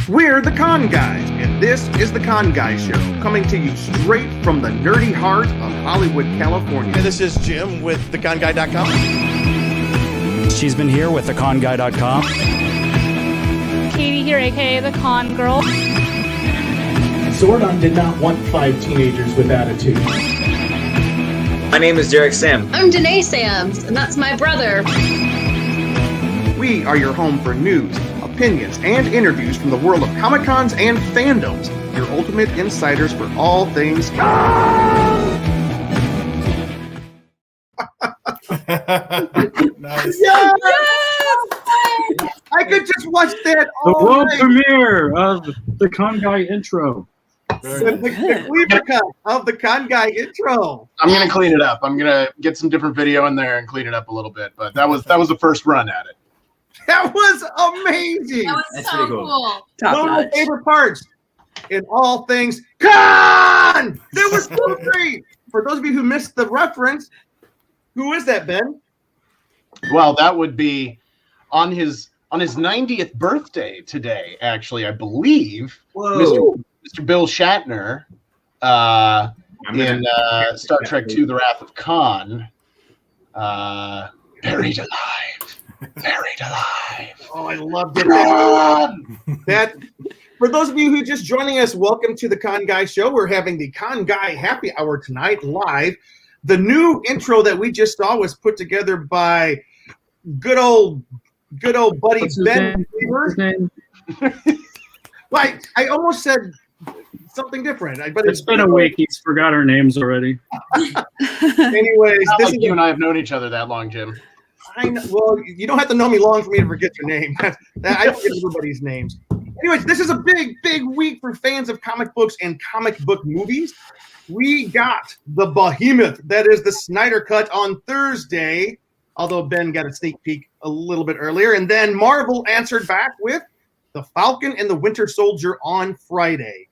We're the Con Guys, and this is the Con Guys Show, coming to you straight from the nerdy heart of Hollywood, California. And this is Jim with theconguy.com. She's been here with theconguy.com. Katie here, aka the Con Girl. Zordon did not want 5 teenagers with attitude. My name is Derek Sam. I'm Danae Sams, and that's my brother. We are your home for news, opinions, and interviews from the world of Comic-Cons and fandoms. Your ultimate insiders for all things Con! Nice. Yes! I could just watch that all The world night. premiere of the Con Guy intro. The Cleaver cut of the Con Guy intro. I'm gonna clean it up. I'm gonna get some different video in there and clean it up a little bit. But that was the first run at it. That was amazing. That was so cool. One of my favorite parts in all things Con. That was so great. For those of you who missed the reference, who is that, Ben? Well, that would be on his 90th birthday today. Actually, I believe Mr. Bill Shatner in Star Trek II: The Wrath of Khan, buried alive. Oh, I loved it. That for those of you who just joining us, welcome to the Con Guy Show. We're having the Con Guy Happy Hour tonight live. The new intro that we just saw was put together by good old buddy Ben Weaver. Like I almost said something different, but It's been a week. He's forgot our names already. Anyways, This you and I have known each other that long, Jim. I know, well, you don't have to know me long for me to forget your name. I don't get everybody's names. Anyways, this is a big week for fans of comic books and comic book movies. We got the behemoth that is the Snyder Cut on Thursday, although Ben got a sneak peek a little bit earlier. And then Marvel answered back with the Falcon and the Winter Soldier on Friday.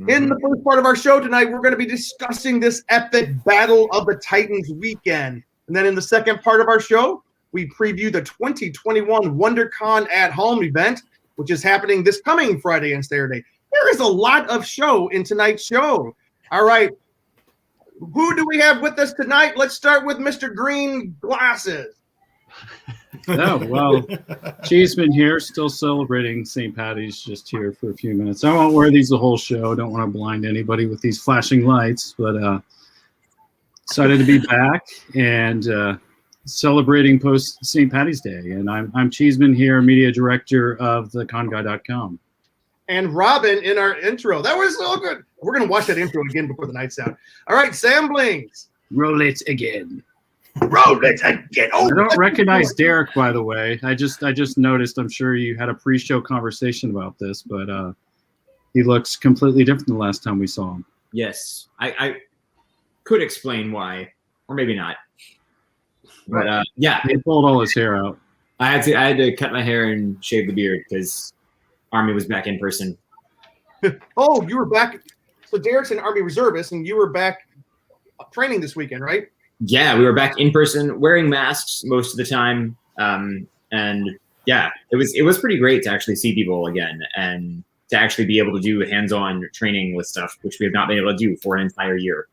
In the first part of our show tonight, we're going to be discussing this epic Battle of the Titans weekend. And then in the second part of our show, we preview the 2021 Wondercon at Home event, which is happening this coming Friday and Saturday. There is a lot of show in tonight's show. All right. Who do we have with us tonight? Let's start with Mr. Green Glasses. Oh, well, she's been here, still celebrating St. Patty's, just here for a few minutes. I won't wear these the whole show. Don't want to blind anybody with these flashing lights, but excited to be back and celebrating post St. Patty's Day. And I'm Cheeseman here, media director of theconguy.com. And Robin in our intro. That was so good. We're going to watch that intro again before the night's out. All right, Sam Blings. Roll it again. Roll it again. Oh, I don't recognize Derek, by the way. I just noticed. I'm sure you had a pre-show conversation about this, but he looks completely different than the last time we saw him. Yes, I could explain why, or maybe not. But yeah, He pulled all his hair out. I had to cut my hair and shave the beard because Army was back in person. Oh, you were back. So Derek's an Army reservist, and you were back training this weekend, right? Yeah, we were back in person, wearing masks most of the time, and yeah, it was pretty great to actually see people again and to actually be able to do hands-on training with stuff, which we have not been able to do for an entire year,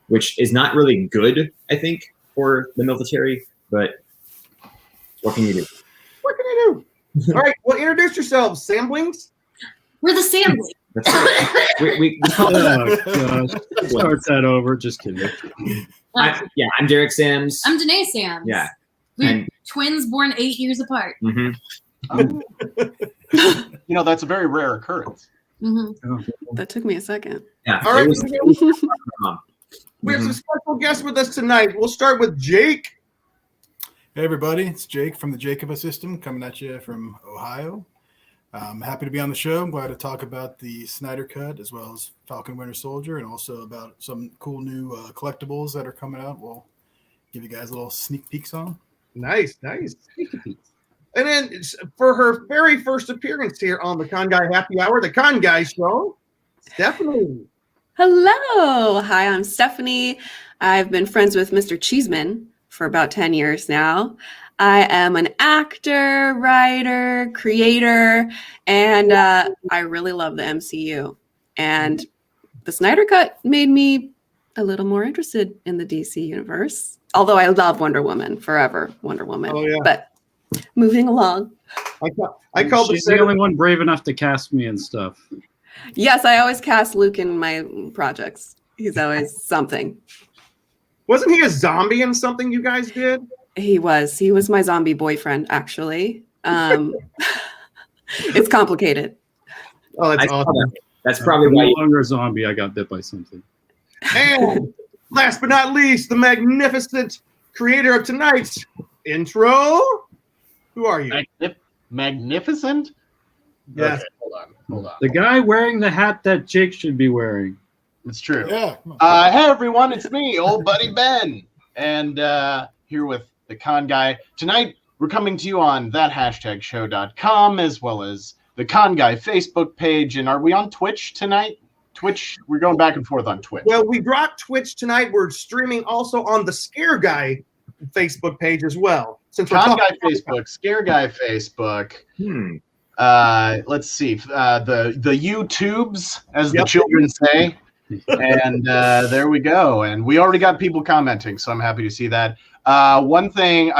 which is not really good, I think, for the military. But what can you do? What can you do? All right, well, introduce yourselves, Samblings. We're the Samblings. we Oh, gosh. Start that over. Just kidding. I'm Derek Sams. I'm Danae Sams. Yeah. We're twins born 8 years apart. Mm-hmm. You know, that's a very rare occurrence. Mm-hmm. That took me a second. Yeah. All right, we have Mhm. some special guests with us tonight. We'll start with Jake. Hey everybody, it's Jake from the Jacoba System coming at you from Ohio. I'm happy to be on the show. I'm glad to talk about the Snyder Cut as well as Falcon Winter Soldier and also about some cool new collectibles that are coming out. We'll give you guys a little sneak peeks on. Nice. And then for her very first appearance here on the Con Guy Happy Hour, the Con Guy Show, Stephanie. Hello. Hi, I'm Stephanie. I've been friends with Mr. Cheeseman for about 10 years now. I am an actor, writer, creator, and I really love the MCU. And the Snyder Cut made me a little more interested in the DC universe. Although I love Wonder Woman forever, Wonder Woman. Oh, yeah. But moving along. I called She's the only one brave enough to cast me and stuff. Yes, I always cast Luke in my projects. He's always something. Wasn't he a zombie in something you guys did? He was my zombie boyfriend, actually. It's complicated. Oh, that's awesome. That's probably I'm why. no longer a zombie. I got bit by something. And last but not least, the magnificent creator of tonight's intro. Who are you? Magnificent? Yes. Okay, hold on. The guy wearing the hat that Jake should be wearing. It's true. Yeah. Hey, everyone, it's me, old buddy Ben. And here with the Con Guy. Tonight, we're coming to you on that#show.com as well as the Con Guy Facebook page. And are we on Twitch tonight? Twitch, we're going back and forth on Twitch. Well, we dropped Twitch tonight. We're streaming also on the Scare Guy Facebook page as well. Since Con Guy Facebook, Scare Guy Facebook. Let's see. The YouTubes, as the children say. And there we go. And we already got people commenting, so I'm happy to see that. One thing,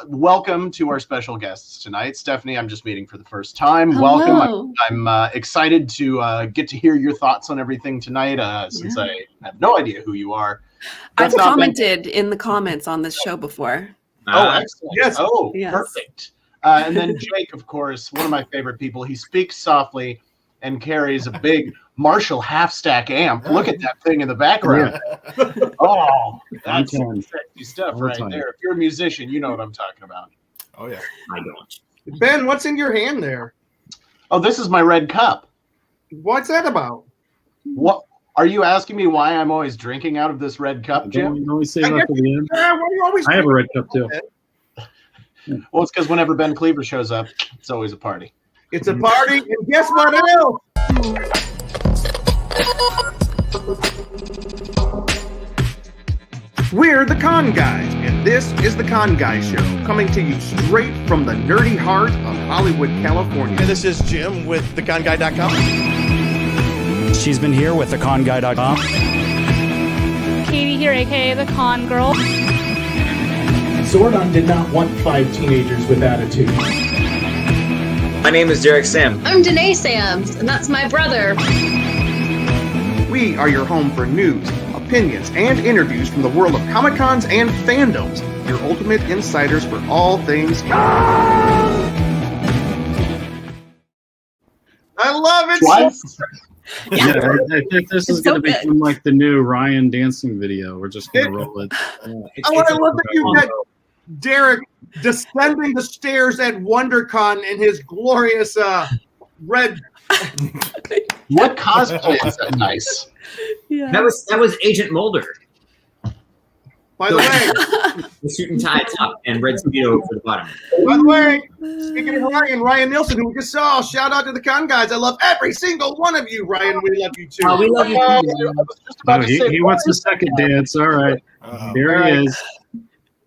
welcome to our special guests tonight. Stephanie, I'm just meeting for the first time. Hello. Welcome. I'm excited to get to hear your thoughts on everything tonight, since I have no idea who you are. I've commented in the comments on this show before. Oh, excellent. Yes. Oh, Yes. perfect. And then Jake, of course, one of my favorite people. He speaks softly and carries a big Marshall half-stack amp. Look at that thing in the background. Oh, that's some sexy stuff right there. If you're a musician, you know what I'm talking about. Oh, yeah. I don't. Ben, what's in your hand there? Oh, this is my red cup. What's that about? What? Are you asking me why I'm always drinking out of this red cup, Jim? Don't we say that for the end? Why do you always I have a red cup too. Well, it's because whenever Ben Cleaver shows up, it's always a party. It's a party, and guess what else? We're the Con Guys, and this is the Con Guy Show, coming to you straight from the nerdy heart of Hollywood, California. Hey, this is Jim with theconguy.com. She's been here with theconguy.com. Katie here, aka the Con Girl. Zordon did not want 5 teenagers with attitude. My name is Derek Sam. I'm Danae Sams, and that's my brother. We are your home for news, opinions, and interviews from the world of Comic-Cons and fandoms. Your ultimate insiders for all things con. I love it. Yeah, I think this is going to become like the new Ryan dancing video. We're just going to roll it. I love that you got Derek descending the stairs at WonderCon in his glorious red. What cosplay is that? Nice. Yeah. That was Agent Mulder. By the way, the suit and tie top and red speedo for the bottom. By the way, speaking of Ryan Nielsen, who we just saw, shout out to the Con Guys. I love every single one of you, Ryan. We love you too. Oh, we love you too. He wants the second dance. All right. There he is.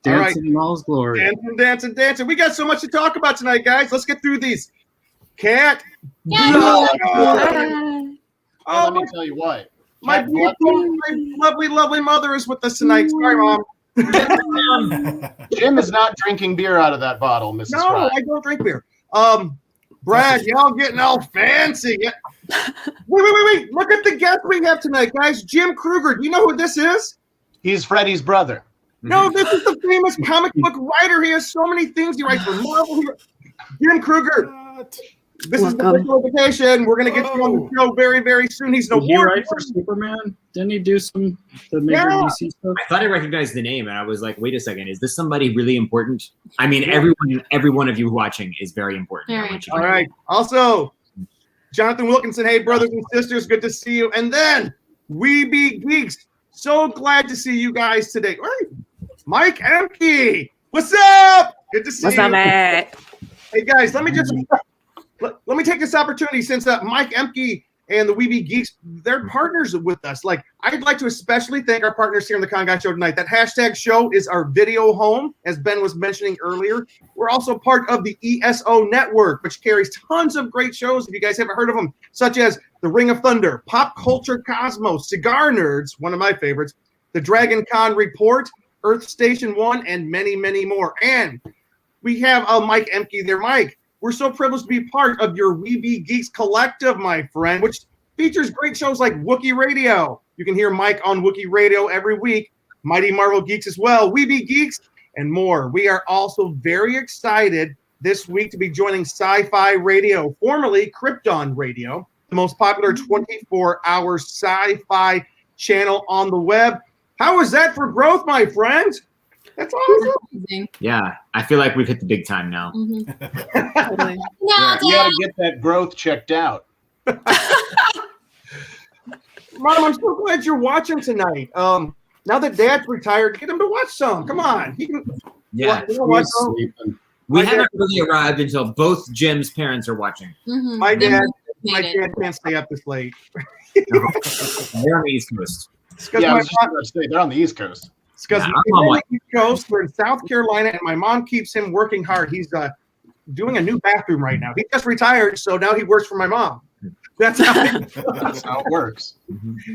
Dancing in all his glory. Dancing. We got so much to talk about tonight, guys. Let's get through these. Cat. Let me tell you what. My lovely mother is with us tonight. Sorry, Mom. Jim is not drinking beer out of that bottle, Mrs. No, Fry. I don't drink beer. Brad, y'all getting all fancy. Wait. Look at the guest we have tonight, guys. Jim Kruger. Do you know who this is? He's Freddie's brother. No, this is the famous comic book writer. He has so many things. He writes for Marvel. Jim Kruger. This is the notification. We're going to get you on the show very, very soon. He's an Did he award. write for Superman? Didn't he do some the major DC stuff? I thought I recognized the name, and I was like, "Wait a second, is this somebody really important?" I mean, every one of you watching is very important. All right. Also, Jonathan Wilkinson. Hey, brothers and sisters, good to see you. And then We Be Geeks. So glad to see you guys today. All right. Mike Emke. What's up? Good to see you. What's up, Matt? Hey guys, let me take this opportunity since Mike Emke and the Weeby Geeks, they're partners with us. Like, I'd like to especially thank our partners here on the Con Guy Show tonight. That hashtag show is our video home, as Ben was mentioning earlier. We're also part of the ESO Network, which carries tons of great shows, if you guys haven't heard of them, such as The Ring of Thunder, Pop Culture Cosmos, Cigar Nerds, one of my favorites, The Dragon Con Report, Earth Station 1, and many, many more. And we have Mike Emke there. Mike, we're so privileged to be part of your Weeby Geeks collective, my friend, which features great shows like Wookiee Radio. You can hear Mike on Wookiee Radio every week, Mighty Marvel Geeks as well, Weeby Geeks, and more. We are also very excited this week to be joining Sci-Fi Radio, formerly Krypton Radio, the most popular 24-hour sci-fi channel on the web. How is that for growth, my friend? That's awesome. Yeah, I feel like we've hit the big time now. Yeah, you got to get that growth checked out. Mom, I'm so glad you're watching tonight. Now that Dad's retired, get him to watch some. Come on. He can, Yeah. watch some. We haven't really arrived until both Jim's parents are watching. My dad can't stay up this late. They're on the East Coast. Yeah, I was just going to say, they're on the East Coast. It's because we're on the East Coast. We're in South Carolina, and my mom keeps him working hard. He's doing a new bathroom right now. He just retired, so now he works for my mom. That's how it works.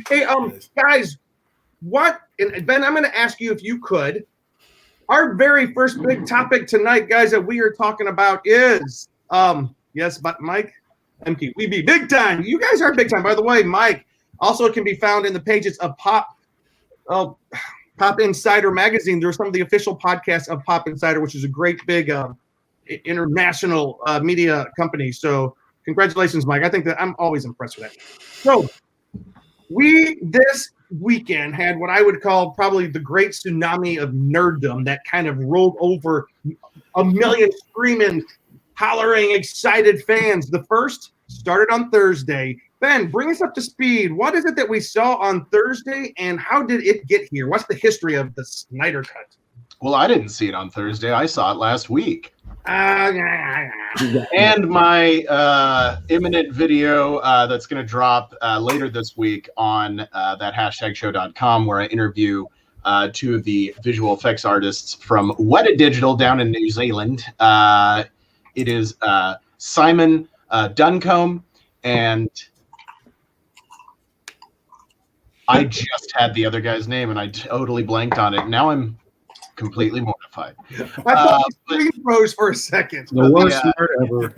Hey, guys, and Ben, I'm going to ask you if you could. Our very first big topic tonight, guys, that we are talking about is, yes, but Mike, MK, we be big time. You guys are big time. By the way, Mike also can be found in the pages of Pop Insider magazine. There's some of the official podcasts of Pop Insider, which is a great big international media company. So congratulations, Mike. I think that I'm always impressed with that. So we this weekend had what I would call probably the great tsunami of nerddom that kind of rolled over a million screaming, hollering, excited fans. The first started on Thursday. Ben, bring us up to speed. What is it that we saw on Thursday, and how did it get here? What's the history of the Snyder Cut? Well, I didn't see it on Thursday. I saw it last week. And my imminent video that's going to drop later this week on that hashtagshow.com, where I interview two of the visual effects artists from Weta Digital down in New Zealand. It is Simon Duncombe, and I just had the other guy's name and I totally blanked on it. Now I'm completely mortified. I thought you froze for a second. The worst word ever.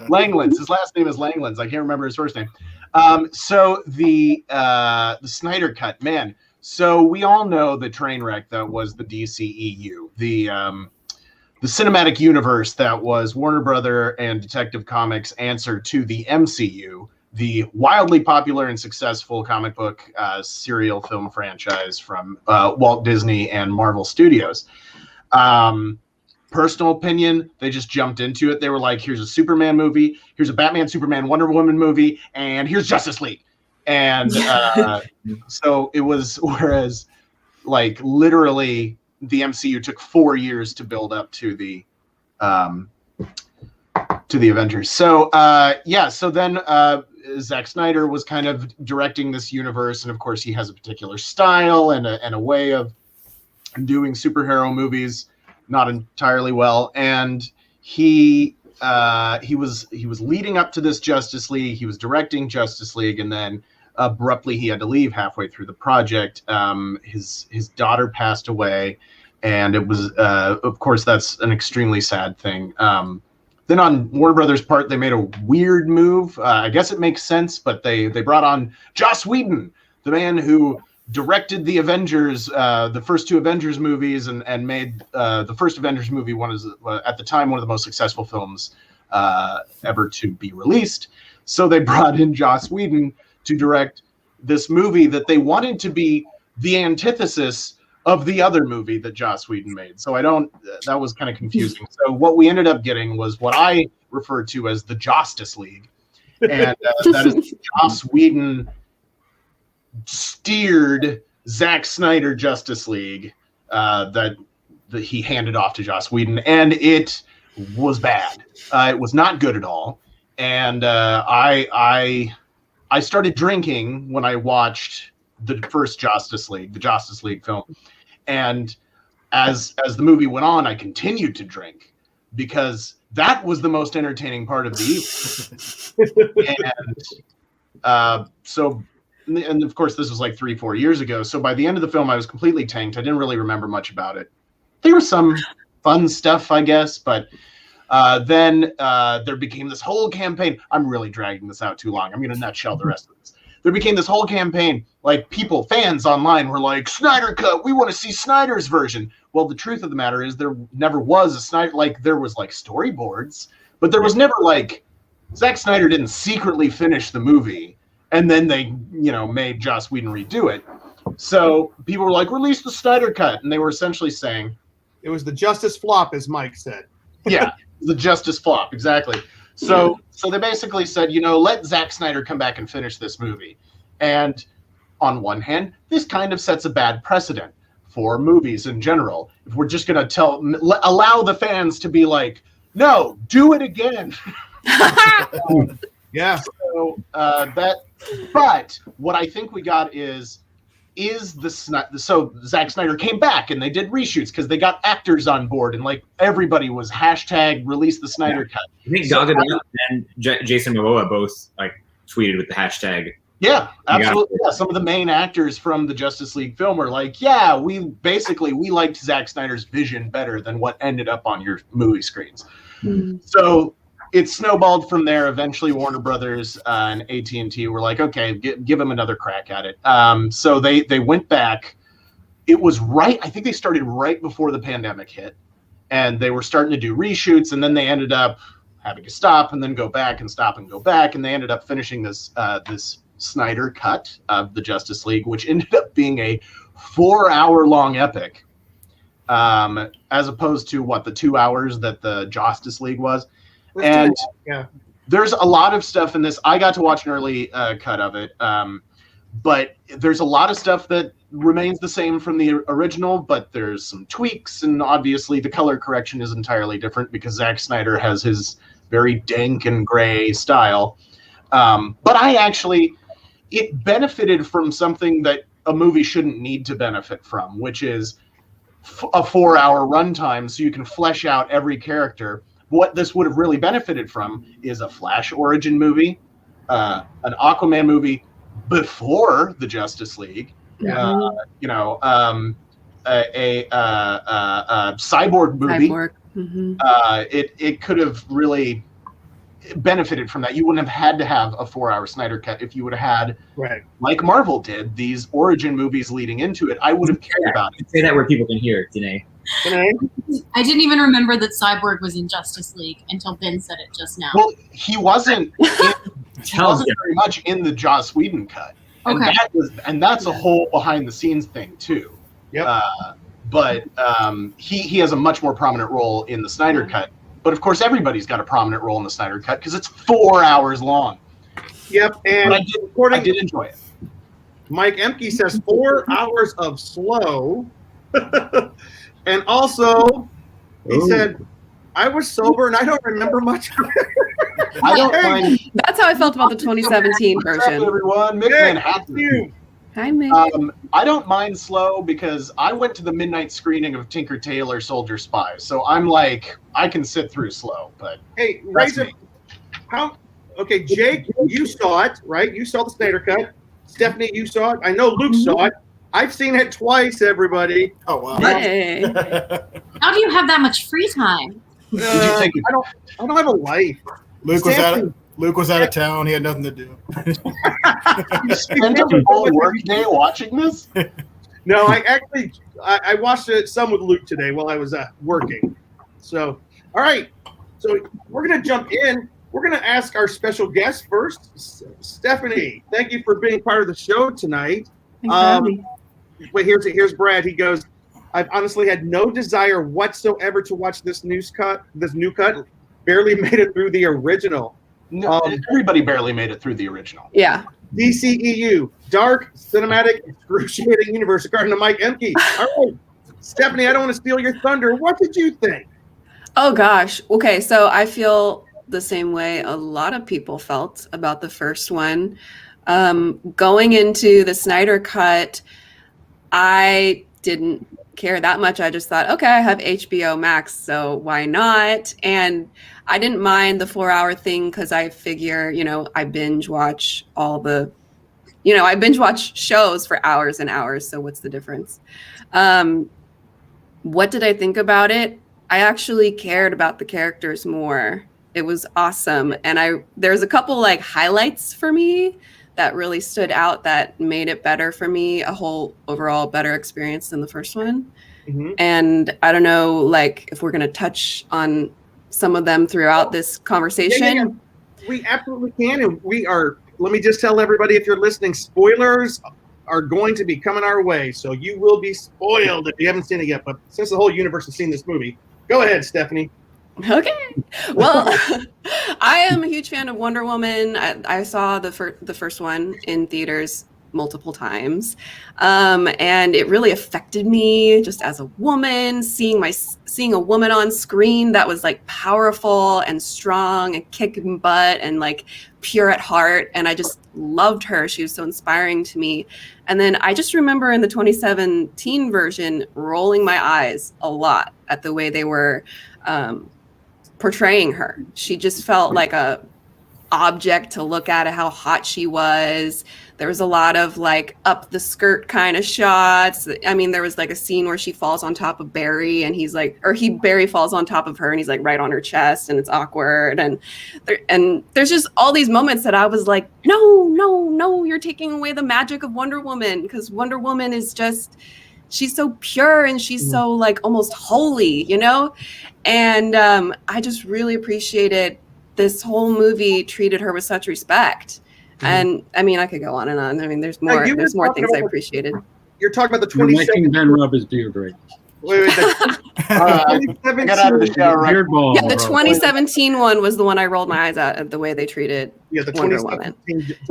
Langlands. His last name is Langlands. I can't remember his first name. So the Snyder Cut, man. So we all know the train wreck that was the DCEU, the cinematic universe that was Warner Brother and Detective Comics' answer to the MCU, the wildly popular and successful comic book serial film franchise from Walt Disney and Marvel Studios. Personal opinion, they just jumped into it. They were like, here's a Superman movie, here's a Batman, Superman, Wonder Woman movie, and here's Justice League. And so it was, whereas like literally the MCU took 4 years to build up to the Avengers. So so then Zack Snyder was kind of directing this universe, and of course he has a particular style and a way of doing superhero movies not entirely well. And he was leading up to this Justice League. He was directing Justice League, and then abruptly he had to leave halfway through the project. His daughter passed away, and it was of course that's an extremely sad thing. Then on Warner Brothers' part, they made a weird move. I guess it makes sense, but they brought on Joss Whedon, the man who directed the Avengers, the first two Avengers movies, and made the first Avengers movie at the time one of the most successful films ever to be released. So they brought in Joss Whedon to direct this movie that they wanted to be the antithesis of the other movie that Joss Whedon made. So that was kind of confusing. So what we ended up getting was what I refer to as the Justice League. And that is Joss Whedon steered Zack Snyder Justice League that he handed off to Joss Whedon. And it was bad. It was not good at all. And I I started drinking when I watched the first Justice League film, and as the movie went on, I continued to drink because that was the most entertaining part of the evening. And of course, this was like 3-4 years ago. So by the end of the film, I was completely tanked. I didn't really remember much about it. There was some fun stuff, I guess, but then there became this whole campaign. I'm really dragging this out too long. I'm going to nutshell the rest of this. There became this whole campaign, like fans online were like, Snyder Cut, we want to see Snyder's version. Well, the truth of the matter is there never was a Snyder, like there was like storyboards, but there was never like, Zack Snyder didn't secretly finish the movie and then they, made Joss Whedon redo it. So people were like, release the Snyder Cut. And they were essentially saying, it was the Justice Flop, as Mike said. Yeah, the Justice Flop, exactly. So they basically said, let Zack Snyder come back and finish this movie. And on one hand, this kind of sets a bad precedent for movies in general. If we're just going to allow the fans to be like, no, do it again. Yeah. So but what I think we got is so Zack Snyder came back and they did reshoots because they got actors on board and like everybody was hashtag release the Snyder Cut. I think Gal Gadot and Jason Momoa both like tweeted with the hashtag. Yeah, absolutely. Yeah, some of the main actors from the Justice League film were like, yeah, we liked Zack Snyder's vision better than what ended up on your movie screens. Mm-hmm. So it snowballed from there. Eventually, Warner Brothers and AT&T were like, okay, give him another crack at it. So they went back. It was I think they started right before the pandemic hit, and they were starting to do reshoots, and then they ended up having to stop and then go back and stop and go back, and they ended up finishing this Snyder Cut of the Justice League, which ended up being a 4-hour-long epic, as opposed to the 2 hours that the Justice League was. And there's a lot of stuff in this. I got to watch an early cut of it, but there's a lot of stuff that remains the same from the original, but there's some tweaks, and obviously the color correction is entirely different because Zack Snyder has his very dank and gray style. But it benefited from something that a movie shouldn't need to benefit from, which is a 4-hour runtime so you can flesh out every character. What this would have really benefited from is a Flash origin movie, an Aquaman movie before the Justice League, a Cyborg movie. Mm-hmm. It could have really benefited from that. You wouldn't have had to have a 4-hour Snyder Cut if you would have had, like Marvel did, these origin movies leading into it. I would have cared about it. Say that where people can hear, Danae. I didn't even remember that Cyborg was in Justice League until Ben said it just now. Well, he wasn't very much in the Joss Whedon cut. Okay. And that's a whole behind the scenes thing too. Yep. But he has a much more prominent role in the Snyder Cut. But of course, everybody's got a prominent role in the Snyder Cut because it's 4 hours long. Yep, and I did enjoy it. Mike Emke says 4 hours of slow. And also, he said, I was sober and I don't remember much. I don't mind. That's how I felt about the 2017 version. What's up, everyone? Mick Manhattan. Hi, Mick. I don't mind slow because I went to the midnight screening of Tinker Tailor Soldier Spy, so I'm like, I can sit through slow. But hey, Razor, okay, Jake, you saw it, right? You saw the Snyder Cut. Stephanie, you saw it. I know Luke saw it. I've seen it twice, everybody. Oh, wow. Hey. How do you have that much free time? I don't have a life. Luke was out of town. He had nothing to do. You spent a whole work day watching this? No, I watched it some with Luke today while I was working. So, all right. So we're going to jump in. We're going to ask our special guest first. Stephanie, thank you for being part of the show tonight. Wait, here's Brad. He goes, I've honestly had no desire whatsoever to watch this new cut. Barely made it through the original. No, everybody barely made it through the original. Yeah. DCEU, dark, cinematic, excruciating universe, according to Mike Emke. All right, Stephanie, I don't want to steal your thunder. What did you think? Oh, gosh. Okay, so I feel the same way a lot of people felt about the first one. Going into the Snyder Cut, I didn't care that much. I just thought, okay, I have HBO Max, so why not? And I didn't mind the 4-hour thing because I figure, I binge watch I binge watch shows for hours and hours. So what's the difference? What did I think about it? I actually cared about the characters more. It was awesome. And there's a couple like highlights for me that really stood out that made it better for me, a whole overall better experience than the first one. Mm-hmm. And I don't know, like if we're going to touch on some of them throughout this conversation. Yeah. We absolutely can. And let me just tell everybody, if you're listening, spoilers are going to be coming our way. So you will be spoiled if you haven't seen it yet. But since the whole universe has seen this movie, go ahead, Stephanie. Okay. Well, I am a huge fan of Wonder Woman. I saw the first one in theaters multiple times. And it really affected me just as a woman, seeing a woman on screen that was like powerful and strong and kicking butt and like pure at heart. And I just loved her. She was so inspiring to me. And then I just remember in the 2017 version rolling my eyes a lot at the way they were portraying her. She just felt like a object to look at, how hot she was. There was a lot of like up the skirt kind of shots. I mean, there was like a scene where she falls on top of Barry and Barry falls on top of her and he's like right on her chest and it's awkward. And there's just all these moments that I was like, no, you're taking away the magic of Wonder Woman, because Wonder Woman is just, she's so pure and she's so like almost holy, And I just really appreciated this whole movie treated her with such respect. And I mean, I could go on and on. I mean, there's more things I appreciated. You're talking about the You're making Ben rub his beard right. Wait. Get out of the shower right. Yeah, the 2017 one was the one I rolled my eyes at the way they treated Wonder Woman.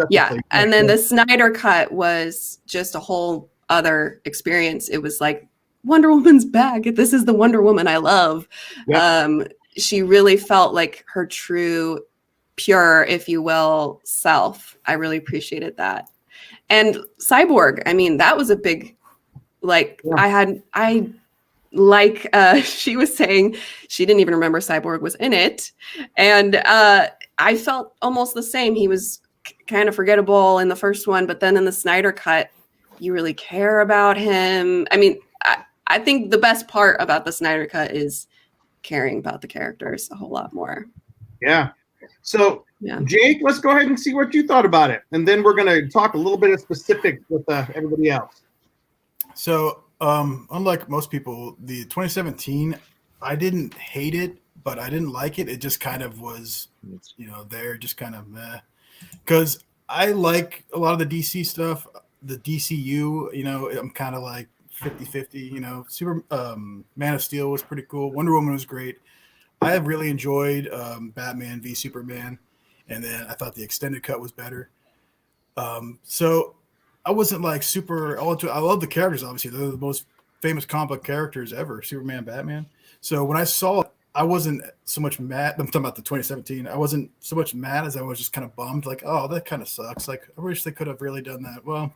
Yeah, and then the Snyder Cut was just a whole other experience. It was like, Wonder Woman's back. This is the Wonder Woman I love. Yep. She really felt like her true, pure, if you will, self. I really appreciated that. And Cyborg, I mean, that was a big, she was saying she didn't even remember Cyborg was in it. And I felt almost the same. He was kind of forgettable in the first one, but then in the Snyder Cut, you really care about him. I mean, I think the best part about the Snyder Cut is caring about the characters a whole lot more. Yeah. So, Jake, let's go ahead and see what you thought about it. And then we're going to talk a little bit of specifics with everybody else. So, unlike most people, the 2017, I didn't hate it, but I didn't like it. It just kind of was, there, just kind of meh. Because I like a lot of the DC stuff, the DCU, I'm kind of like 50-50, Super Man of Steel was pretty cool. Wonder Woman was great. I have really enjoyed Batman v Superman, and then I thought the extended cut was better. So I wasn't like super. I love the characters. Obviously, they're the most famous comic book characters ever: Superman, Batman. So when I saw it, I wasn't so much mad. I'm talking about the 2017. I wasn't so much mad as I was just kind of bummed. Like, oh, that kind of sucks. Like, I wish they could have really done that. Well,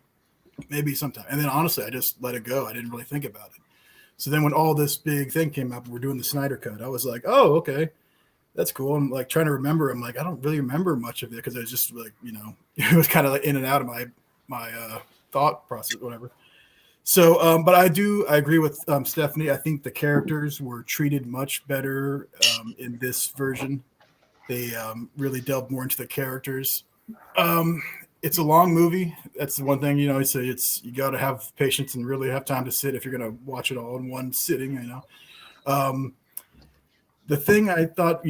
maybe sometime. And then honestly, I just let it go. I didn't really think about it. So then when all this big thing came up, we're doing the Snyder Cut, I was like, oh, okay, that's cool. I'm like trying to remember. I'm like, I don't really remember much of it because I was just like, it was kind of like in and out of my thought process, whatever. So, but I agree with Stephanie. I think the characters were treated much better in this version. They really delved more into the characters. It's a long movie. That's the one thing, it's you got to have patience and really have time to sit if you're going to watch it all in one sitting, The thing I thought,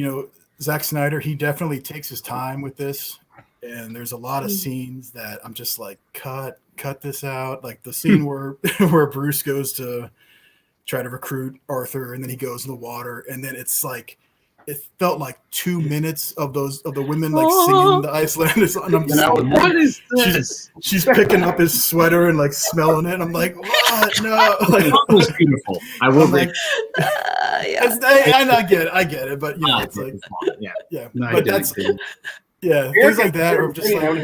Zack Snyder, he definitely takes his time with this. And there's a lot of scenes that I'm just like, cut this out. Like the scene where Bruce goes to try to recruit Arthur and then he goes in the water. And then it's like, it felt like 2 minutes of the women like singing the Icelanders. And I'm just like, what is this? She's picking up his sweater and like smelling it. I'm like, what? No, like, It was beautiful. I will like, I get it, but it's like, yeah. No, but that's things like that. Or just like,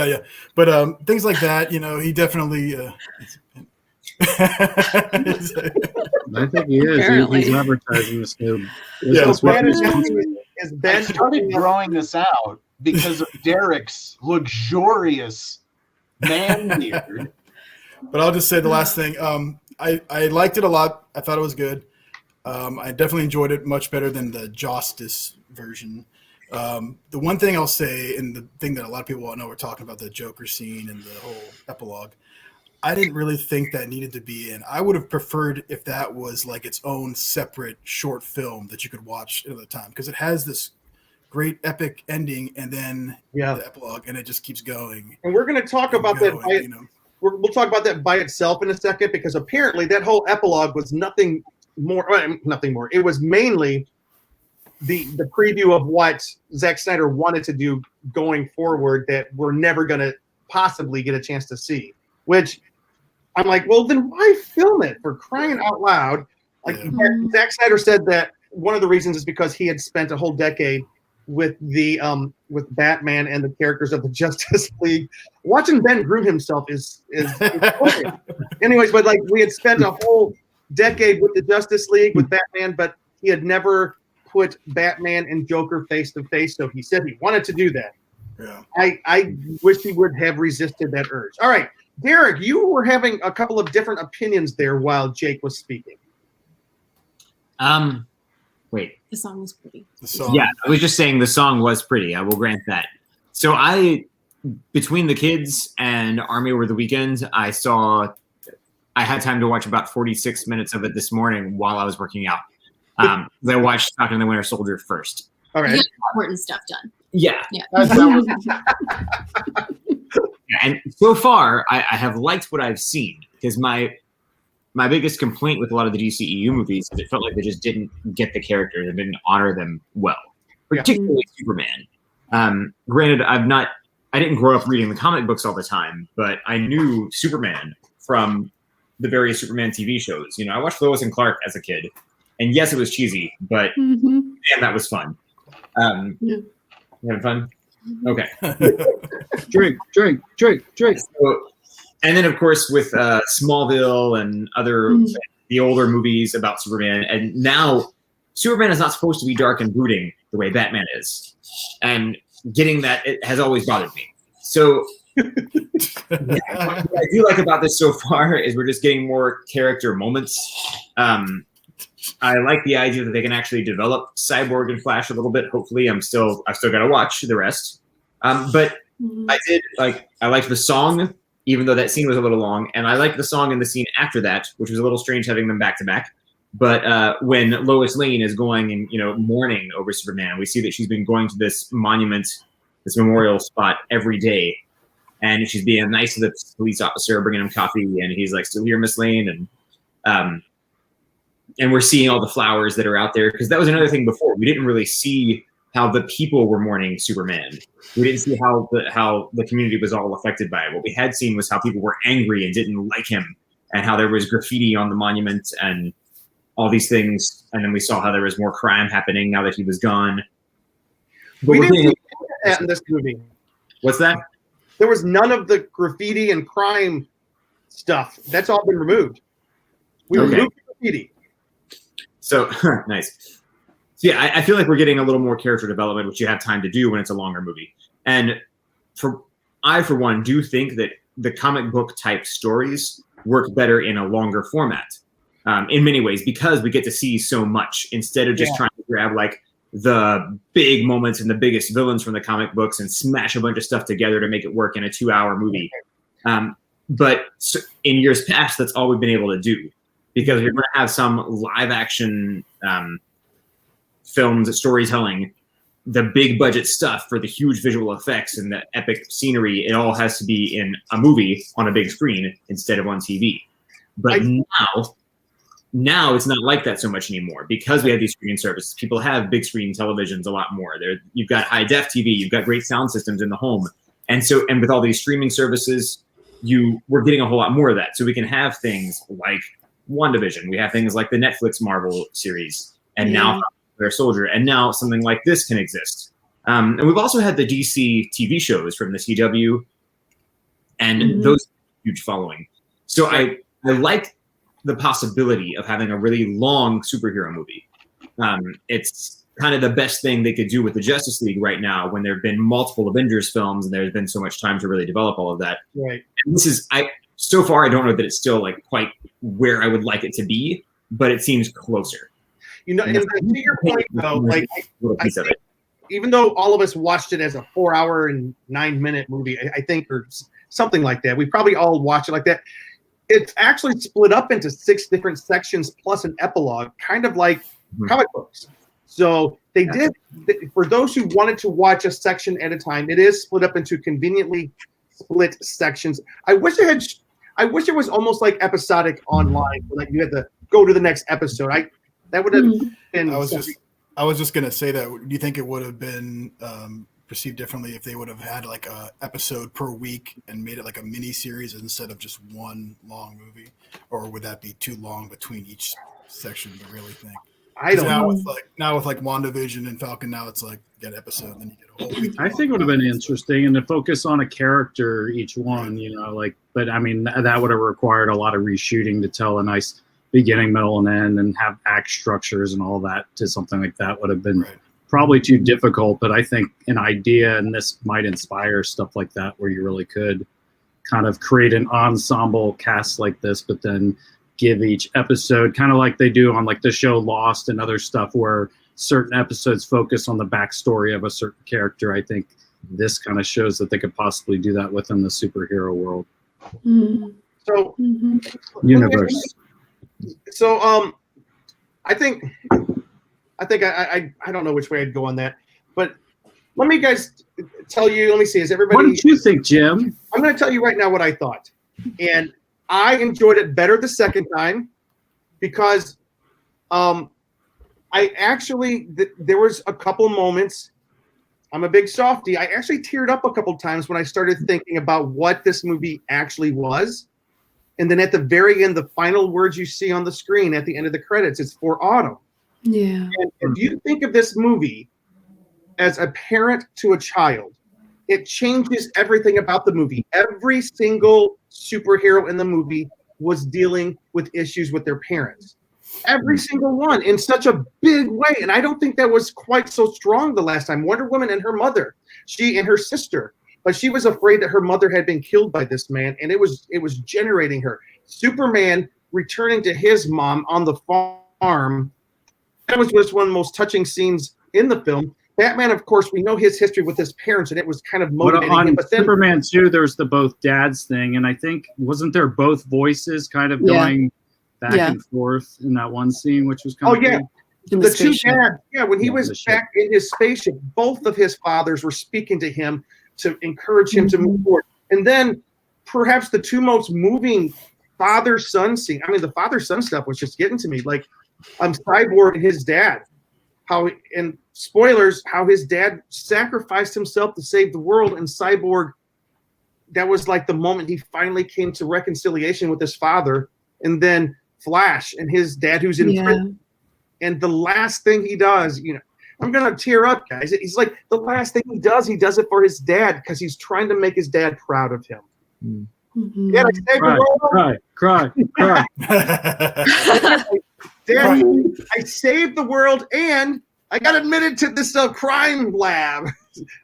Yeah. But things like that, he definitely. I think he is. Apparently. He's advertising this new. Yeah, So Ben is I Ben started drawing this out because of Derek's luxurious man beard. But I'll just say the last thing. I liked it a lot. I thought it was good. I definitely enjoyed it much better than the Justice version. The one thing I'll say, and the thing that a lot of people won't know, we're talking about the Joker scene and the whole epilogue. I didn't really think that needed to be in. I would have preferred if that was like its own separate short film that you could watch at the time, because it has this great epic ending and then the epilogue, and it just keeps going. And we're going to talk about that. We'll talk about that by itself in a second, because apparently that whole epilogue was nothing more. It was mainly the preview of what Zack Snyder wanted to do going forward that we're never going to possibly get a chance to see. Which I'm like, well, then why film it, for crying out loud? Like Zack Snyder said that one of the reasons is because he had spent a whole decade with with Batman and the characters of the Justice League. Watching Ben groom himself is anyways, but like we had spent a whole decade with the Justice League with Batman, but he had never put Batman and Joker face to face. So he said he wanted to do that. Yeah. I wish he would have resisted that urge. All right, Derek, you were having a couple of different opinions there while Jake was speaking. Wait. The song was pretty. Yeah, I was just saying the song was pretty. I will grant that. So between the kids and Army over the weekend, I had time to watch about 46 minutes of it this morning while I was working out. I watched Falcon and the Winter Soldier first. All right. You got important stuff done. Yeah. Yeah. And so far, I have liked what I've seen, because my biggest complaint with a lot of the DCEU movies is it felt like they just didn't get the characters and didn't honor them well, particularly Superman. Granted, I didn't grow up reading the comic books all the time, but I knew Superman from the various Superman TV shows. I watched Lois and Clark as a kid, and yes, it was cheesy, but man, that was fun. You having fun? Okay. Drink. So, and then, of course, with Smallville and other the older movies about Superman, and now Superman is not supposed to be dark and brooding the way Batman is, and getting that, it has always bothered me. So what I do like about this so far is we're just getting more character moments. I like the idea that they can actually develop Cyborg and Flash a little bit. Hopefully, I've still got to watch the rest. But I liked the song, even though that scene was a little long, and I liked the song in the scene after that, which was a little strange having them back to back. But when Lois Lane is going and mourning over Superman, we see that she's been going to this monument, this memorial spot every day, and she's being nice to the police officer, bringing him coffee, and he's like, "Still here, Miss Lane," and we're seeing all the flowers that are out there, because that was another thing before. We didn't really see how the people were mourning Superman. We didn't see how the community was all affected by it. What we had seen was how people were angry and didn't like him, and how there was graffiti on the monument and all these things. And then we saw how there was more crime happening now that he was gone. But we didn't see that in this movie. What's that? There was none of the graffiti and crime stuff. That's all been removed. We removed graffiti. So nice. So yeah, I feel like we're getting a little more character development, which you have time to do when it's a longer movie. And I, for one, do think that the comic book type stories work better in a longer format, in many ways, because we get to see so much instead of just trying to grab like the big moments and the biggest villains from the comic books and smash a bunch of stuff together to make it work in a 2-hour movie. But in years past, that's all we've been able to do, because we're going to have some live action films, storytelling, the big budget stuff for the huge visual effects and the epic scenery. It all has to be in a movie on a big screen instead of on TV. But now it's not like that so much anymore, because we have these streaming services. People have big screen televisions a lot more. You've got high def TV, you've got great sound systems in the home. And with all these streaming services, we're getting a whole lot more of that. So we can have things like WandaVision. We have things like the Netflix Marvel series, and now Winter Soldier, and now something like this can exist. And we've also had the DC TV shows from the CW and those huge following. So I like the possibility of having a really long superhero movie. It's kind of the best thing they could do with the Justice League right now, when there have been multiple Avengers films and there's been so much time to really develop all of that. Right. And this is, so far I don't know that it's still like quite where I would like it to be, but it seems closer. You know, and to your point though, like I think, even though all of us watched it as a 4-hour and 9-minute movie, I think, or something like that, we probably all watch it like that. It's actually split up into 6 different sections plus an epilogue, kind of like comic books. So they did, for those who wanted to watch a section at a time, it is split up into conveniently split sections. I wish it was almost like episodic online, like you had to go to the next episode. That would have been. I was just gonna say that. Do you think it would have been perceived differently if they would have had like a episode per week and made it like a mini series instead of just one long movie, or would that be too long between each section to really think? I don't know. Now with like WandaVision and Falcon, now it's like get episode, then you get a whole week. I think it would have been interesting, and to focus on a character each one, you know, like. But I mean, that would have required a lot of reshooting to tell a nice beginning, middle, and end, and have act structures and all that. To something like that would have been probably too difficult. But I think an idea, and this might inspire stuff like that, where you really could kind of create an ensemble cast like this, but then give each episode kind of like they do on like the show Lost and other stuff, where certain episodes focus on the backstory of a certain character. I think this kind of shows that they could possibly do that within the superhero world. So universe. So I think I don't know which way I'd go on that, but let me guys tell you. Let me see. Is everybody? What did you think, Jim? I'm going to tell you right now what I thought, and I enjoyed it better the second time because I actually there was a couple moments. I'm a big softie. I actually teared up a couple times when I started thinking about what this movie actually was. And then at the very end, the final words you see on the screen at the end of the credits, it's for Autumn. Yeah. And if you think of this movie as a parent to a child, it changes everything about the movie. Every single superhero in the movie was dealing with issues with their parents. Every single one in such a big way. And I don't think that was quite so strong the last time. Wonder Woman and her mother, she and her sister. But she was afraid that her mother had been killed by this man, and it was generating her. Superman returning to his mom on the farm. That was just one of the most touching scenes in the film. Batman, of course, we know his history with his parents, and it was kind of motivating him. But then Superman 2, there's the both dads thing, and I think wasn't there both voices kind of going back and forth in that one scene, which was kind of cool. The two dads, when he was back in his spaceship, both of his fathers were speaking to him to encourage him to move forward. And then perhaps the two most moving father-son scene. I mean, the father-son stuff was just getting to me. Like Cyborg and his dad. And spoilers, how his dad sacrificed himself to save the world. And Cyborg, that was like the moment he finally came to reconciliation with his father. And then Flash and his dad who's in prison. And the last thing he does, I'm going to tear up, guys. He's like, the last thing he does it for his dad because he's trying to make his dad proud of him. Mm-hmm. Dad, I saved the world. Cry. Dad, I saved the world and I got admitted to this crime lab.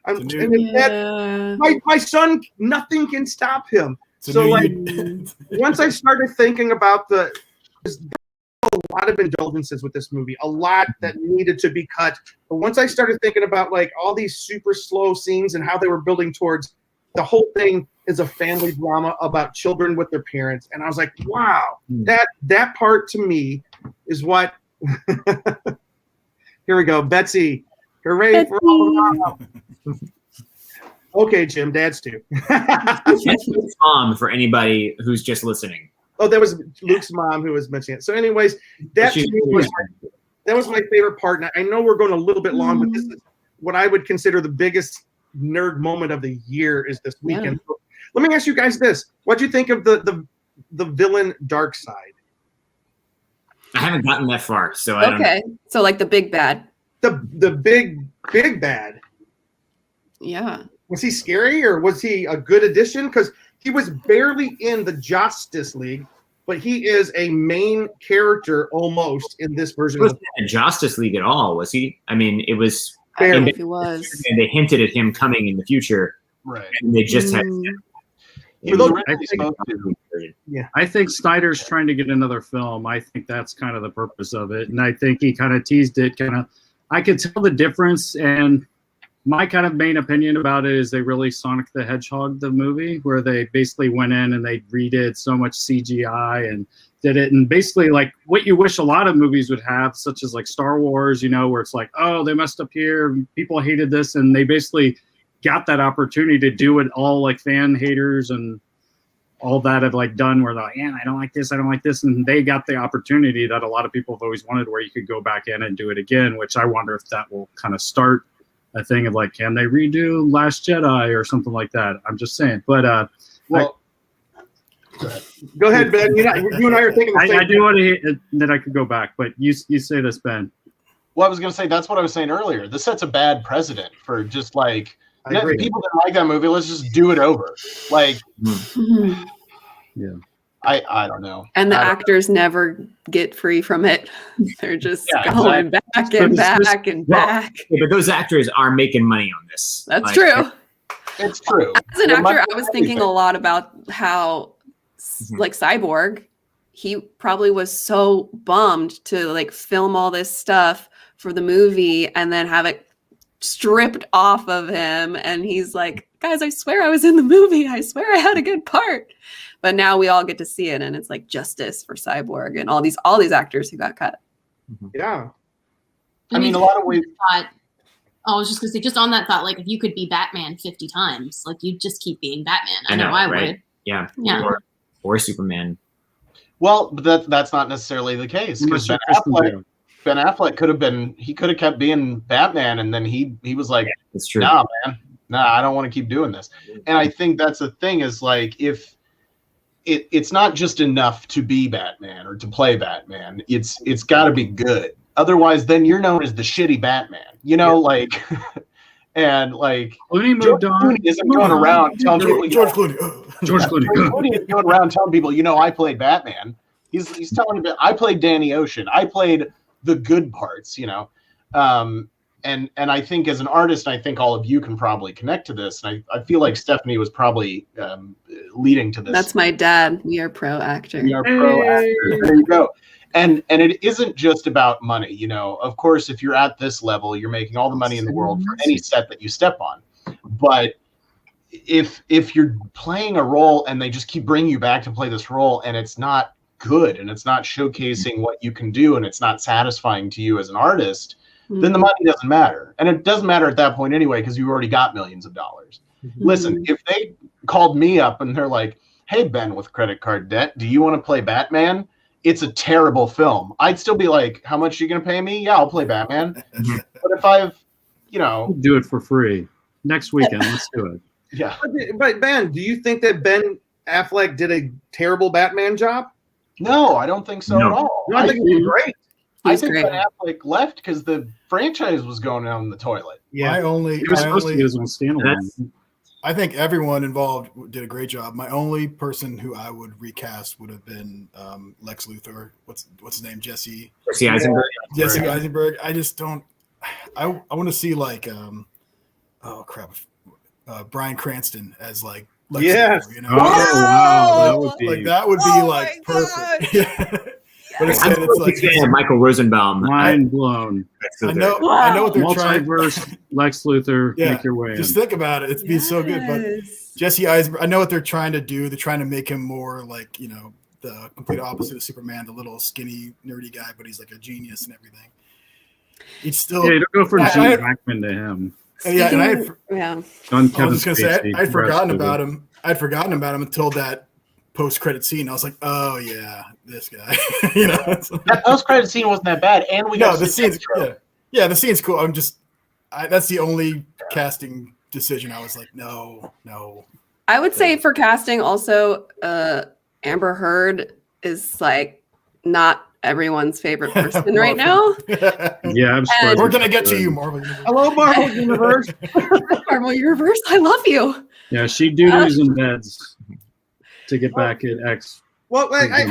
My son, nothing can stop him. So like, once I started thinking about a lot of indulgences with this movie, a lot that needed to be cut. But once I started thinking about like all these super slow scenes and how they were building towards the whole thing is a family drama about children with their parents. And I was like, wow, that part to me is what, here we go. Betsy, hooray for all of us. Okay, Jim, dads too. Tom, for anybody who's just listening. Oh, that was Luke's mom who was mentioning it. So anyways, that was my favorite part. And I know we're going a little bit long, but this is what I would consider the biggest nerd moment of the year is this weekend. So let me ask you guys this. What do you think of the villain Darkseid? I haven't gotten that far, so I don't know. So like the big bad. The big bad. Yeah. Was he scary or was he a good addition? Because He was barely in the Justice League, but he is a main character almost in this version. He wasn't in Justice League at all, was he? I mean, it was. I don't know if he was. And they hinted at him coming in the future, right? And they just had. I think Snyder's trying to get another film. I think that's kind of the purpose of it, and I think he kind of teased it. I could tell the difference, and my kind of main opinion about it is they really Sonic the Hedgehog the movie, where they basically went in and they redid so much CGI and did it, and basically like what you wish a lot of movies would have, such as like Star Wars, where it's like, oh, they messed up here, people hated this, and they basically got that opportunity to do it all like fan haters and all that have like done where they're like, I don't like this, and they got the opportunity that a lot of people have always wanted, where you could go back in and do it again, which I wonder if that will kind of start a thing of like, can they redo Last Jedi or something like that? I'm just saying, but go ahead, Ben. You and I are thinking the same I do want to hear that I could go back, but you say this, Ben. Well, I was going to say, that's what I was saying earlier. This sets a bad precedent for just like, people that like that movie, let's just do it over. Like, yeah. I don't know. And the actors never get free from it. They're just going back and back and back. Yeah, but those actors are making money on this. That's true. It's true. As an actor, I was thinking a lot about how, like Cyborg, he probably was so bummed to like film all this stuff for the movie and then have it stripped off of him, and he's like, guys, I swear I was in the movie, I swear I had a good part. But now we all get to see it, and it's like justice for Cyborg and all these actors who got cut. Yeah, I mean, a lot of ways. I was just gonna say, just on that thought, like if you could be Batman 50 times, like you'd just keep being Batman. I know I right? would. Yeah. Or Superman. Well, but that's not necessarily the case, because Ben Affleck could have kept being Batman, and then he was like, it's true. Nah, man, I don't want to keep doing this. And I think that's the thing, is like, if it's not just enough to be Batman or to play Batman, it's got to be good. Otherwise, then you're known as the shitty Batman, like, and like Clooney isn't going around telling people George Clooney isn't going around telling people, I played Batman. He's telling them, I played Danny Ocean. I played the good parts, and I think as an artist, I think all of you can probably connect to this. And I feel like Stephanie was probably leading to this. That's my dad. We are pro actor. We are pro actor. There you go. And it isn't just about money. Of course, if you're at this level, you're making all the money in the world for any set that you step on. But if you're playing a role and they just keep bringing you back to play this role, and it's not good, and it's not showcasing what you can do, and it's not satisfying to you as an artist, then the money doesn't matter. And it doesn't matter at that point anyway, because you've already got millions of dollars. Listen, if they called me up and they're like, hey, Ben with credit card debt, do you want to play Batman? It's a terrible film. I'd still be like, how much are you going to pay me? Yeah, I'll play Batman. But if I've, do it for free next weekend, let's do it. Yeah. But Ben, do you think that Ben Affleck did a terrible Batman job? No, I don't think so at all. No, I think he was great. I think Ben Affleck left because the franchise was going down the toilet. Yeah, He was supposed to be his own standalone. I think everyone involved did a great job. My only person who I would recast would have been Lex Luthor. What's his name? Jesse Eisenberg. Jesse Eisenberg. I just don't. I want to see like Bryan Cranston as like Lex Luthor, Oh wow, that would be like perfect. But instead, it's like Michael Rosenbaum. Mind blown. I know what they're trying. Multiverse, Lex Luthor, make your way. Just think about it. It's been so good. But Jesse Eisenberg, I know what they're trying to do. They're trying to make him more like, the complete opposite of Superman, the little skinny, nerdy guy, but he's like a genius and everything. He's still. Yeah, don't go from Gene Hackman to him. I was just gonna say I'd forgotten about him. I'd forgotten about him until that post-credit scene. I was like, oh yeah, this guy. That post-credit scene wasn't that bad, and we got the scene's the scene's cool. That's the only casting decision. I was like, no. I would say for casting also, Amber Heard is like not everyone's favorite person right now. Yeah, I'm surprised. We're gonna get to you, Marvel Universe. Hello, Marvel Universe. Marvel Universe, I love you. Yeah, she doodles in beds. to get back at X. Well, I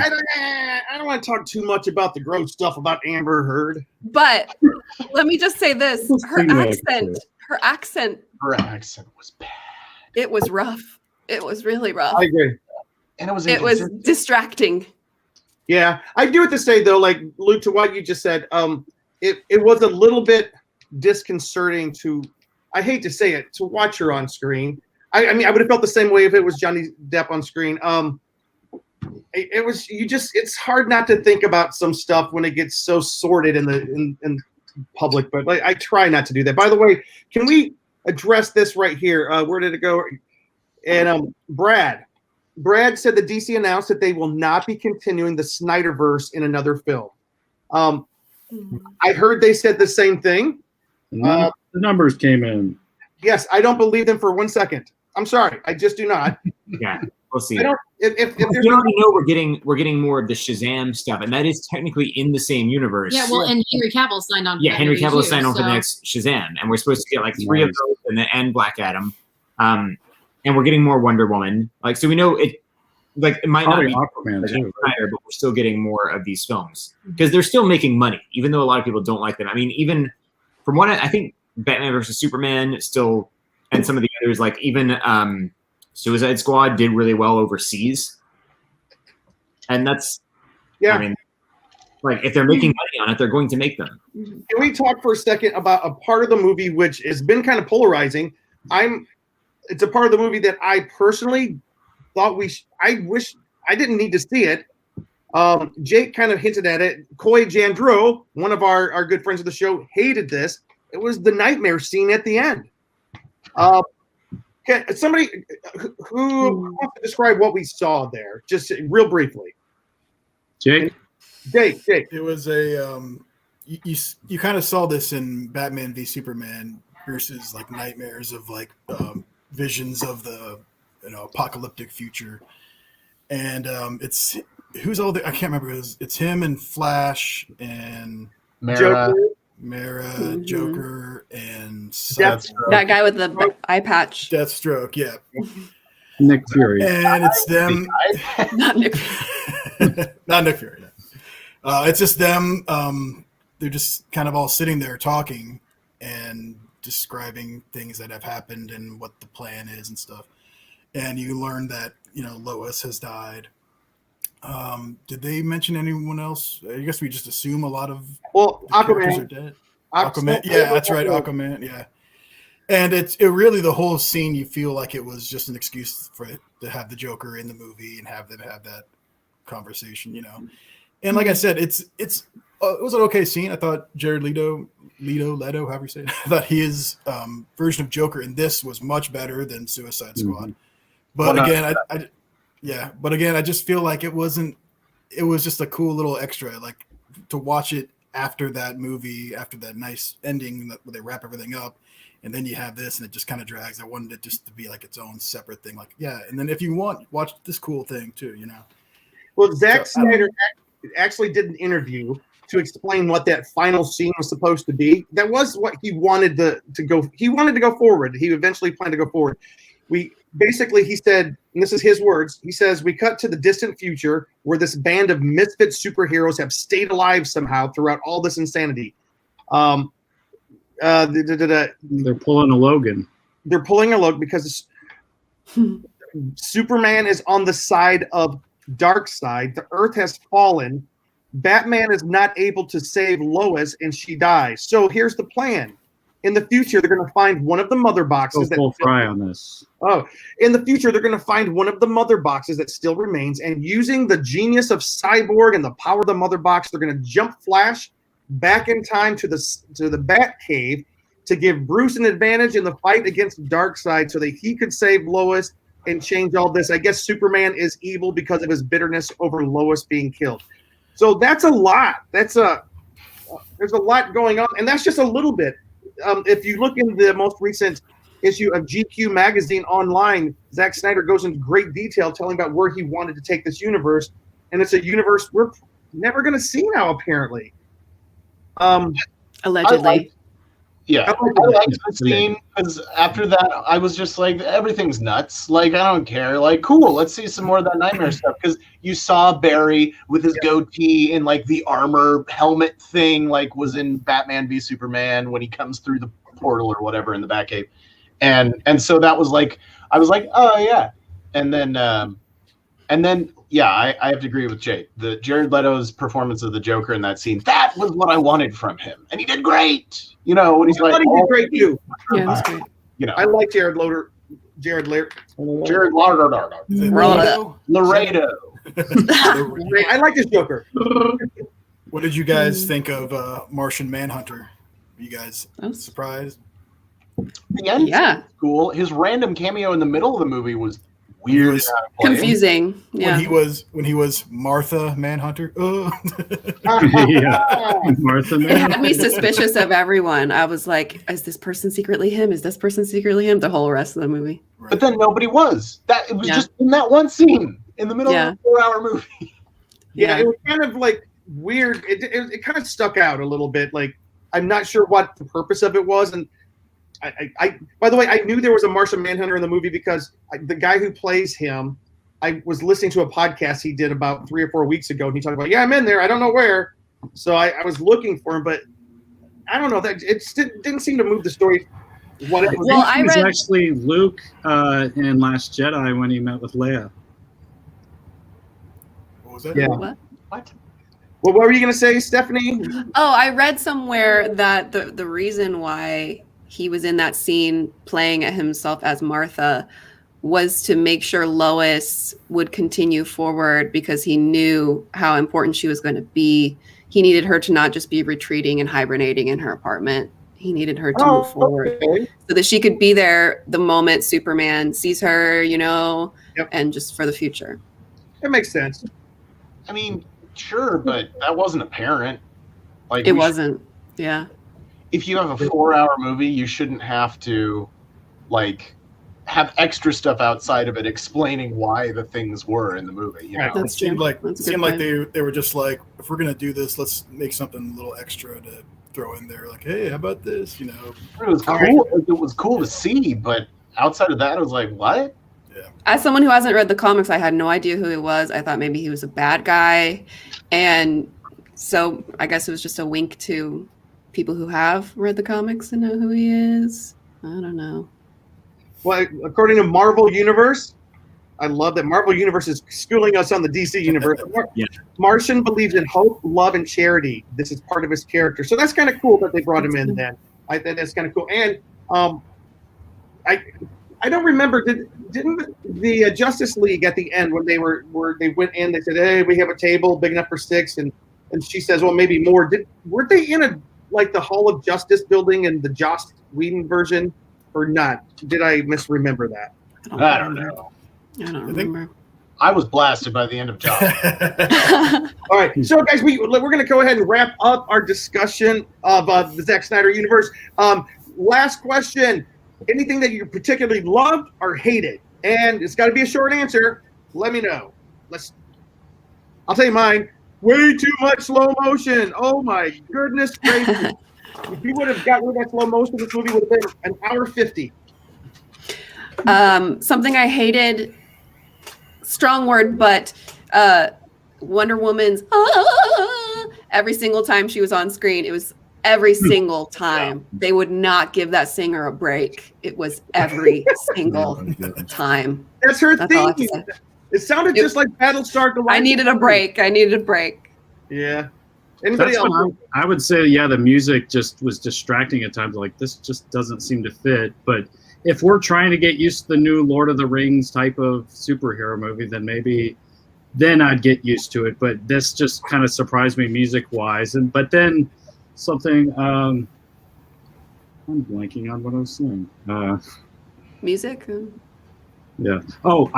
don't want to talk too much about the gross stuff about Amber Heard. But let me just say this: her accent was bad. It was rough. It was really rough. I agree, and it was distracting. Yeah, I do have to say though, like Luke, to what you just said, it was a little bit disconcerting to, I hate to say it, to watch her on screen. I mean, I would have felt the same way if it was Johnny Depp on screen. It was it's hard not to think about some stuff when it gets so sordid in public, but like I try not to do that. By the way, can we address this right here? Where did it go? And Brad said that DC announced that they will not be continuing the Snyderverse in another film. I heard they said the same thing. The numbers came in. Yes, I don't believe them for 1 second. I'm sorry, I just do not. Yeah, we'll see. I don't. If we already know we're getting more of the Shazam stuff, and that is technically in the same universe. Yeah, well, and Henry Cavill signed on. Yeah, Henry Cavill signed on for the next Shazam, and we're supposed to get like 3 of those, and Black Adam, and we're getting more Wonder Woman. Like, so we know it. Like, it might not be Aquaman too, but we're still getting more of these films because they're still making money, even though a lot of people don't like them. I mean, even from what I think, Batman versus Superman still, and some of the others, like even Suicide Squad did really well overseas, and that's I mean, like if they're making money on it, they're going to make them. Can we talk for a second about a part of the movie which has been kind of polarizing? It's a part of the movie that I personally thought I wish I didn't need to see it. Jake kind of hinted at it. Coy Jandreau, one of our good friends of the show, hated this. It was the nightmare scene at the end. Somebody who wants to describe what we saw there, just real briefly. Jake. It was a you kind of saw this in Batman v Superman versus like nightmares of like visions of the apocalyptic future, and it's who's all the I can't remember. It's him and Flash and Mara. Joker, and that guy with the eye patch. Deathstroke, yeah. Nick Fury. And it's them. Not Nick Not Nick Fury. No. It's just them. They're just kind of all sitting there talking and describing things that have happened and what the plan is and stuff. And you learn that, Lois has died. Did they mention anyone else? I guess we just assume a lot of characters are dead. Aquaman, yeah, that's right, Aquaman, yeah. And it really, the whole scene, you feel like it was just an excuse for it to have the Joker in the movie and have them have that conversation, And like I said, it was an okay scene. I thought Jared Leto, however you say it, I thought his version of Joker in this was much better than Suicide Squad. But again, I just feel like it was just a cool little extra, like to watch it after that movie, after that nice ending where they wrap everything up, and then you have this and it just kind of drags. I wanted it just to be like its own separate thing. Like, yeah. And then if you want, watch this cool thing too, Well, Zack Snyder actually did an interview to explain what that final scene was supposed to be. That was what he wanted to go. He wanted to go forward. He eventually planned to go forward. He said, and this is his words, he says, we cut to the distant future where this band of misfit superheroes have stayed alive somehow throughout all this insanity. They're pulling a Logan. They're pulling a Logan because Superman is on the side of Darkseid. The Earth has fallen. Batman is not able to save Lois, and she dies. So here's the plan. In the future, they're going to find one of the mother boxes. Full fry on this. In the future, they're going to find one of the mother boxes that still remains, and using the genius of Cyborg and the power of the mother box, they're going to jump Flash back in time to the Bat Cave to give Bruce an advantage in the fight against Darkseid, so that he could save Lois and change all this. I guess Superman is evil because of his bitterness over Lois being killed. So that's a lot. There's a lot going on, and that's just a little bit. If you look in the most recent issue of GQ magazine online, Zack Snyder goes into great detail telling about where he wanted to take this universe, and it's a universe we're never going to see now, apparently. Allegedly. Yeah, I liked the scene because after that, I was just like, everything's nuts. Like, I don't care. Like, cool, let's see some more of that nightmare stuff. Because you saw Barry with his goatee and like the armor helmet thing, like was in Batman v Superman when he comes through the portal or whatever in the Batcave, and so that was like, I was like, oh yeah, and then yeah, I have to agree with Jake. The Jared Leto's performance of the Joker in that scene, that was what I wanted from him, and he did great. You know, when he's like, he did great too. Yeah, that's great. You know, I like Jared Laredo. Laredo. I like this Joker. What did you guys think of Martian Manhunter? Were you guys surprised? The end was cool. His random cameo in the middle of the movie was weird, and out of place. Confusing. Yeah. When he was Martha Manhunter. Martha It had me suspicious of everyone. I was like, is this person secretly him? Is this person secretly him? The whole rest of the movie. But then nobody was. It was just in that one scene in the middle of a 4-hour movie. Yeah, it was kind of like weird. It kind of stuck out a little bit. Like, I'm not sure what the purpose of it was, and I by the way, I knew there was a Martian Manhunter in the movie because the guy who plays him, I was listening to a podcast he did about 3 or 4 weeks ago, and he talked about, I'm in there, I don't know where. So I was looking for him, but I don't know, that it didn't seem to move the story. What it was. Well, it was actually Luke in Last Jedi when he met with Leia. What was that? Yeah. What? Well, what were you going to say, Stephanie? Oh, I read somewhere that the reason why he was in that scene playing at himself as Martha was to make sure Lois would continue forward because he knew how important she was going to be. He needed her to not just be retreating and hibernating in her apartment. He needed her to move forward so that she could be there the moment Superman sees her, and just for the future. It makes sense. I mean, sure, but that wasn't apparent. Like, it wasn't. Yeah. If you have a 4-hour movie, you shouldn't have to, like, have extra stuff outside of it explaining why the things were in the movie. You know? It seemed like they were just like, if we're gonna do this, let's make something a little extra to throw in there. Like, hey, how about this? You know, it was cool. It was cool to see, but outside of that, I was like, what? As someone who hasn't read the comics, I had no idea who he was. I thought maybe he was a bad guy, and so I guess it was just a wink to people who have read the comics and know who he is. I don't know. Well, according to Marvel Universe, I love that Marvel Universe is schooling us on the DC Universe. Martian believes in hope, love, and charity. This is part of his character. So that's kind of cool that they brought him in then. I think that's kind of cool. And I don't remember, didn't the Justice League at the end when they went in, they said, hey, we have a table big enough for 6, and she says, well, maybe more. Weren't they in the Hall of Justice building in the Joss Whedon version or not? Did I misremember that? I don't know. I don't remember. I was blasted by the end of Joss. All right, so guys, we're going to go ahead and wrap up our discussion of the Zack Snyder universe. Last question. Anything that you particularly loved or hated? And it's got to be a short answer. Let me know. I'll tell you mine. Way too much slow motion. Oh my goodness gracious. If you would have gotten rid of that slow motion, this movie would have been an hour 50. Something I hated, strong word, but Wonder Woman's every single time she was on screen, it was every single time. They would not give that singer a break. It was every single time. That's her thing. It sounded just like Battlestar Galactica. I needed a break. Yeah. Anybody else? I would say, the music just was distracting at times. Like, this just doesn't seem to fit. But if we're trying to get used to the new Lord of the Rings type of superhero movie, then I'd get used to it. But this just kind of surprised me music-wise. But then something, I'm blanking on what I was saying. Music? Yeah. Oh,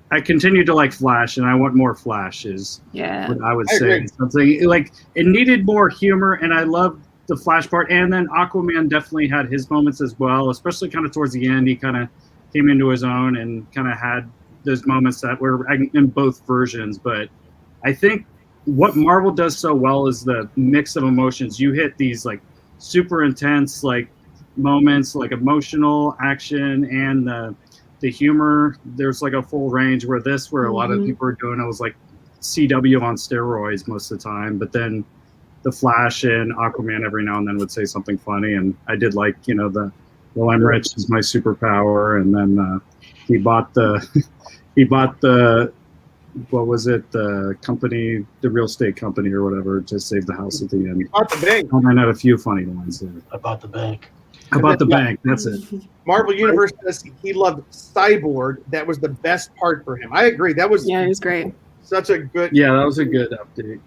I continue to like Flash, and I want more Flash is what I would say. Something like it needed more humor, and I loved the Flash part. And then Aquaman definitely had his moments as well, especially kind of towards the end. He kind of came into his own and kind of had those moments that were in both versions. But I think what Marvel does so well is the mix of emotions. You hit these like super intense like moments, like emotional action and the humor. There's like a full range where a lot of people are doing it was like CW on steroids most of the time, but then the Flash and Aquaman every now and then would say something funny, and I did like, you know, well, I'm rich is my superpower, and then he bought the what was it, the company, the real estate company or whatever, to save the house at the end. He bought the bank. And I had a few funny lines there. I bought the bank. About the bank, that's it. Marvel Universe says he loved Cyborg. That was the best part for him. I agree. That was it was great. Such a good. Yeah, that was a good update.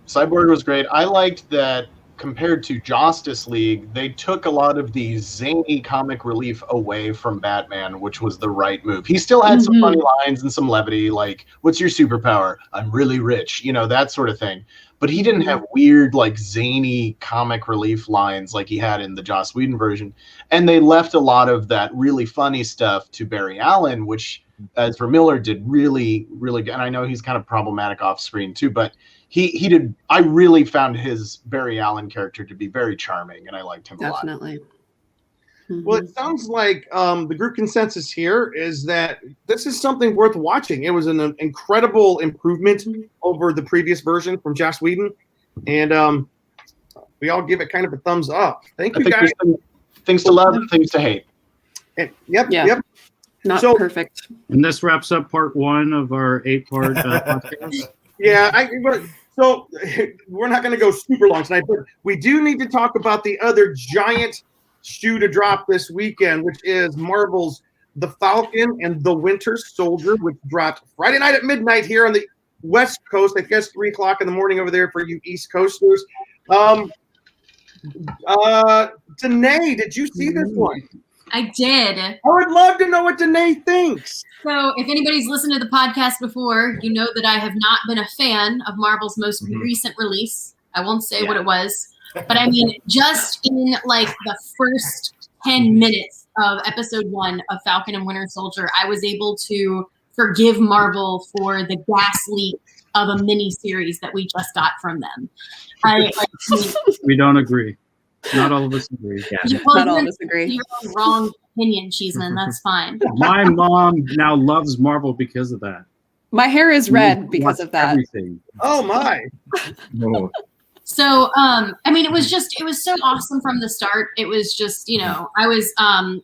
Cyborg was great. I liked that compared to Justice League, they took a lot of the zany comic relief away from Batman, which was the right move. He still had some funny lines and some levity, like, what's your superpower? I'm really rich, you know, that sort of thing. But he didn't have weird, like, zany comic relief lines like he had in the Joss Whedon version. And they left a lot of that really funny stuff to Barry Allen, which Ezra Miller did really, really good. And I know he's kind of problematic off screen too, but he did. I really found his Barry Allen character to be very charming, and I liked him a lot. Definitely. Well, it sounds like the group consensus here is that this is something worth watching. It was an incredible improvement over the previous version from Joss Whedon, and we all give it kind of a thumbs up. Thank you, guys. Things to love, things to hate. And, yep. Not perfect. And this wraps up part 1 of our 8-part podcast. Yeah, so we're not going to go super long tonight, but we do need to talk about the other giant shoe to drop this weekend, which is Marvel's The Falcon and the Winter Soldier, which dropped Friday night at midnight here on the West Coast. I guess 3 o'clock in the morning over there for you East Coasters. Danae, did you see this one? I did. I would love to know what Danae thinks. So if anybody's listened to the podcast before, you know that I have not been a fan of Marvel's most recent release. I won't say what it was, but I mean, just in like the first 10 minutes of episode 1 of Falcon and Winter Soldier, I was able to forgive Marvel for the gas leak of a mini series that we just got from them. We don't agree. Not all of us agree. Yeah. Not all of us agree. Your wrong opinion, Cheeseman. That's fine. My mom now loves Marvel because of that. My hair is red because of that. Everything. Oh my! No. So, I mean, it was so awesome from the start. It was just, you know, I was on,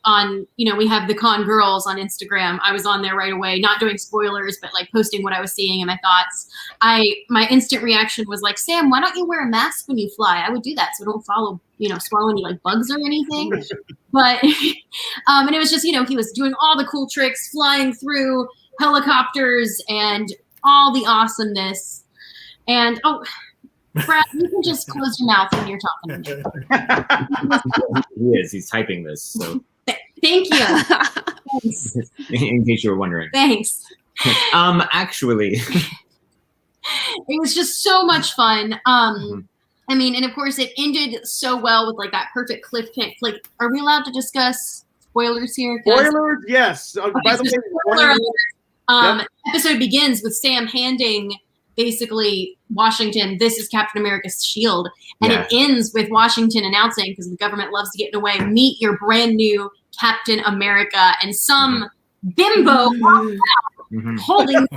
you know, we have the Con Girls on Instagram. I was on there right away, not doing spoilers, but like posting what I was seeing and my thoughts. My instant reaction was like, Sam, why don't you wear a mask when you fly? I would do that so don't swallow any like bugs or anything. But, and it was just, you know, he was doing all the cool tricks, flying through helicopters and all the awesomeness. And, Brad, you can just close your mouth when you're talking to me. He is. He's typing this. So thank you. Thanks. In case you were wondering. Thanks. Actually, it was just so much fun. I mean, and of course, it ended so well with like that perfect cliffhanger. Like, are we allowed to discuss spoilers here? Spoilers, yes. By the way, episode begins with Sam handing basically Washington, this is Captain America's shield. And it ends with Washington announcing, because the government loves to get in the way, meet your brand new Captain America, and some bimbo holding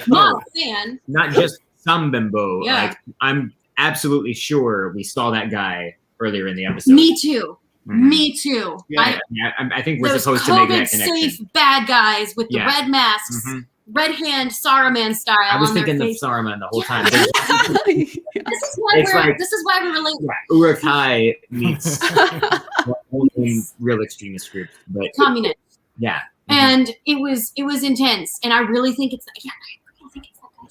not a fan. Not just some bimbo. Yeah. Like, I'm absolutely sure we saw that guy earlier in the episode. Me too. Me too. Yeah, I think we're supposed to make that connection. COVID-safe bad guys with the red masks. Red hand Saruman style. I was thinking of Saruman the whole time. This is why we relate. Uruk-hai meets real extremist group, but communist. Yeah, and it was intense, and I really think it's that guy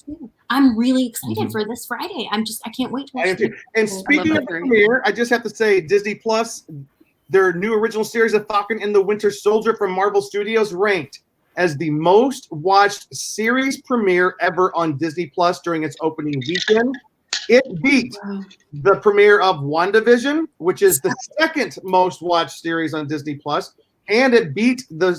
too. I'm really excited for this Friday. I can't wait to watch it. And speaking of premiere, I just have to say, Disney Plus, their new original series of Falcon and the Winter Soldier from Marvel Studios ranked as the most watched series premiere ever on Disney Plus during its opening weekend. It beat the premiere of WandaVision, which is the second most watched series on Disney Plus, and it beat the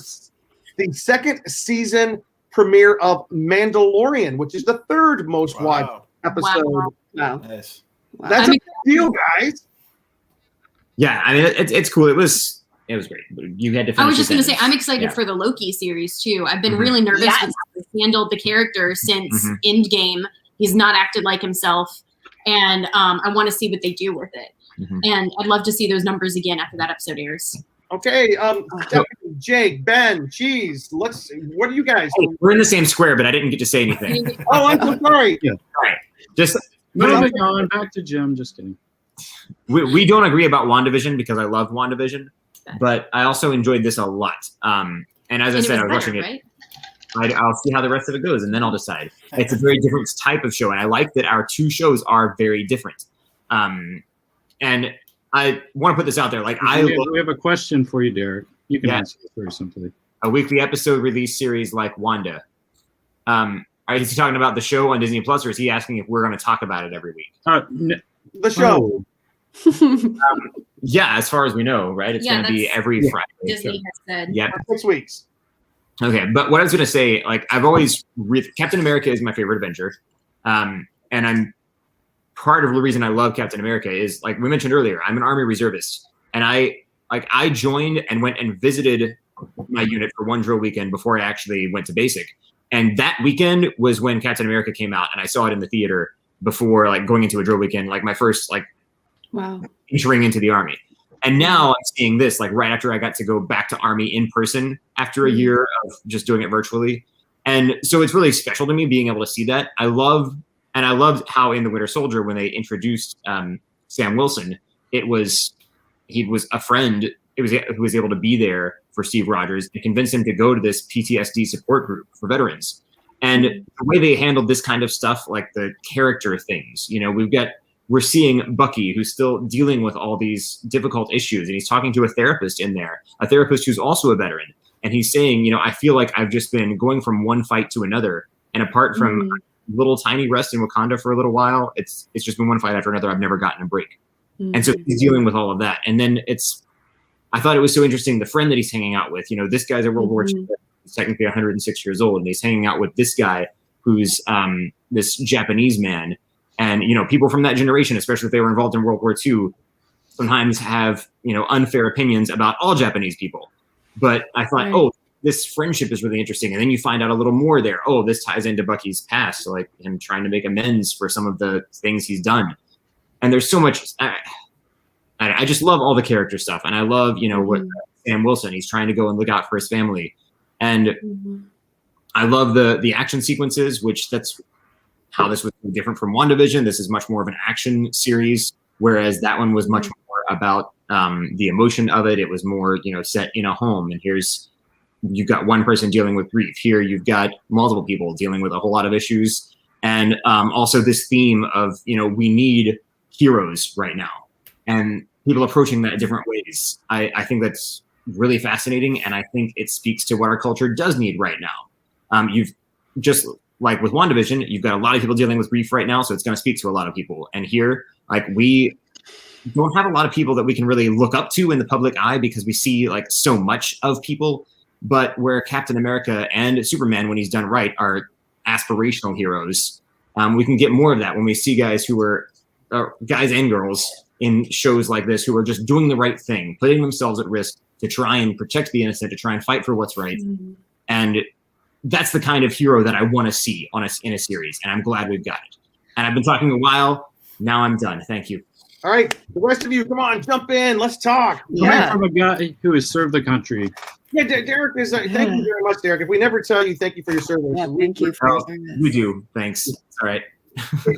second season premiere of Mandalorian, which is the third most watched episode. Wow. Nice. That's a big deal, guys. Yeah, I mean, it's cool. It was great. You had to. I was just going to sentence. say, I'm excited Yeah. for the Loki series too. I've been Mhm. really nervous Yes. with how he's handled the character since Mhm. Endgame. He's not acted like himself, and I want to see what they do with it. Mhm. And I'd love to see those numbers again after that episode airs. Okay, Jake, Ben, Cheese. What are you guys? Hey, we're in the same square, but I didn't get to say anything. Oh, I'm so sorry. All right, just Moving on, back to Jim. Just kidding. we don't agree about WandaVision because I love WandaVision, but I also enjoyed this a lot. And as I said, I was watching it. Right? I'll see how the rest of it goes, and then I'll decide. It's a very different type of show, and I like that our two shows are very different. And I want to put this out there. Like, we have a question for you, Derek. You can Yeah. answer this very simply. A weekly episode release series like Wanda. Is he talking about the show on Disney Plus, or is he asking if we're going to talk about it every week? The show. Yeah, as far as we know, right? It's going to be every Friday. Disney has said. Yep. 6 weeks. Okay, but what I was going to say, like, I've always Captain America is my favorite Avenger, and I'm part of the reason I love Captain America is, like we mentioned earlier, I'm an Army reservist, and I joined and went and visited my unit for one drill weekend before I actually went to basic, and that weekend was when Captain America came out, and I saw it in the theater before, like, going into a drill weekend, like my first Wow. entering into the Army. And now I'm seeing this, like, right after I got to go back to Army in person after a year of just doing it virtually. And so it's really special to me being able to see that. I loved how in The Winter Soldier, when they introduced Sam Wilson, he was a friend who was able to be there for Steve Rogers and convince him to go to this PTSD support group for veterans. And the way they handled this kind of stuff, like the character things, you know, we're seeing Bucky, who's still dealing with all these difficult issues, and he's talking to a therapist in there, a therapist who's also a veteran. And he's saying, you know, I feel like I've just been going from one fight to another. And apart from a little tiny rest in Wakanda for a little while, it's just been one fight after another. I've never gotten a break. And so he's dealing with all of that. And then I thought it was so interesting, the friend that he's hanging out with, you know, this guy's a World War II, he's technically 106 years old, and he's hanging out with this guy who's this Japanese man. And, you know, people from that generation, especially if they were involved in World War II, sometimes have, you know, unfair opinions about all Japanese people. But I thought, oh, this friendship is really interesting. And then you find out a little more there. Oh, this ties into Bucky's past, so, like, him trying to make amends for some of the things he's done. And there's so much. I just love all the character stuff. And I love, you know, what Sam Wilson, he's trying to go and look out for his family. And I love the action sequences, which that's how this was different from WandaVision. This is much more of an action series, whereas that one was much more about the emotion of it. It was more, you know, set in a home, and you've got one person dealing with grief. Here you've got multiple people dealing with a whole lot of issues, and also this theme of, you know, we need heroes right now, and people approaching that in different ways. I think that's really fascinating, and I think it speaks to what our culture does need right now. You've just, like with WandaVision, you've got a lot of people dealing with grief right now, so it's going to speak to a lot of people. And here, like, we don't have a lot of people that we can really look up to in the public eye because we see, like, so much of people. But where Captain America and Superman, when he's done right, are aspirational heroes, we can get more of that when we see guys who are guys and girls in shows like this who are just doing the right thing, putting themselves at risk to try and protect the innocent, to try and fight for what's right. And that's the kind of hero that I want to see in a series, and I'm glad we've got it. And I've been talking a while. Now I'm done. Thank you. All right, the rest of you, come on, jump in. Let's talk. Coming from a guy who has served the country. Yeah, Derek is. Thank you very much, Derek. If we never tell you, thank you for your service. Yeah, thank you for your service. We do. Thanks. All right.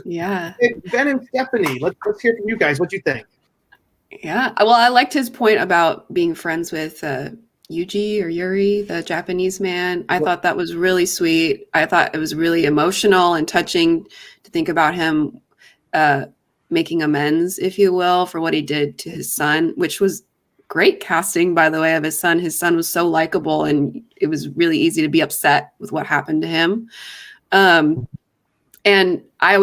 Yeah. Hey, Ben and Stephanie, let's hear from you guys. What you think? Yeah. Well, I liked his point about being friends with Yuri, the Japanese man. I thought that was really sweet. I thought it was really emotional and touching to think about him making amends, if you will, for what he did to his son, which was great casting, by the way, of his son. His son was so likable, and it was really easy to be upset with what happened to him. And I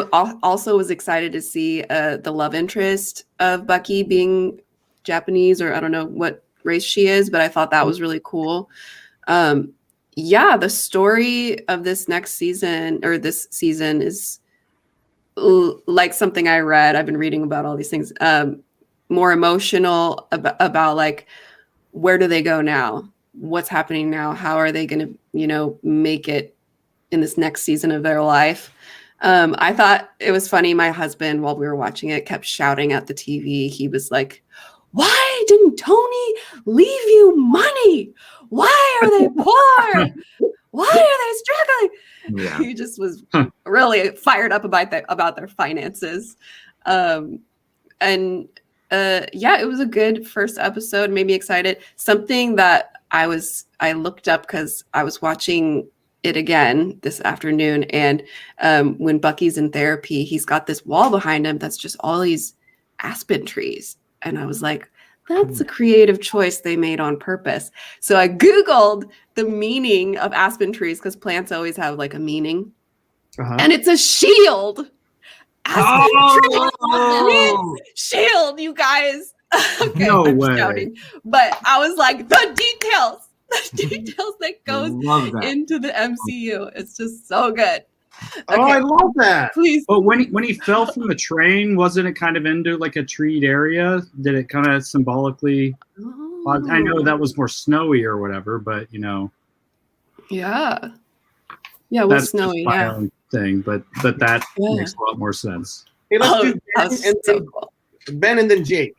also was excited to see the love interest of Bucky being Japanese, or I don't know what race she is, but I thought that was really cool. Yeah, the story of this next season, or this season, is like something I read. I've been reading about all these things. more emotional about like, where do they go now? What's happening now? How are they going to, make it in this next season of their life? I thought it was funny. My husband, while we were watching it, kept shouting at the TV. He was like, why didn't Tony leave you money? Why are they poor? Why are they struggling? Yeah. He just was really fired up about their finances. It was a good first episode, made me excited. Something that I looked up because I was watching it again this afternoon, and when Bucky's in therapy, he's got this wall behind him that's just all these aspen trees. And I was like, that's a creative choice they made on purpose. So I Googled the meaning of aspen trees because plants always have like a meaning. And it's a shield. Aspen tree shield, you guys. Okay, no I'm way. Shouting. But I was like, the details that goes into the MCU. It's just so good. Okay. Oh, I love that. Please. But when he fell from the train, wasn't it kind of into like a treed area? Did it kind of symbolically? I know that was more snowy or whatever, but Yeah, it was snowy. My own thing, but that makes a lot more sense. Hey, let's do Ben and then Jake.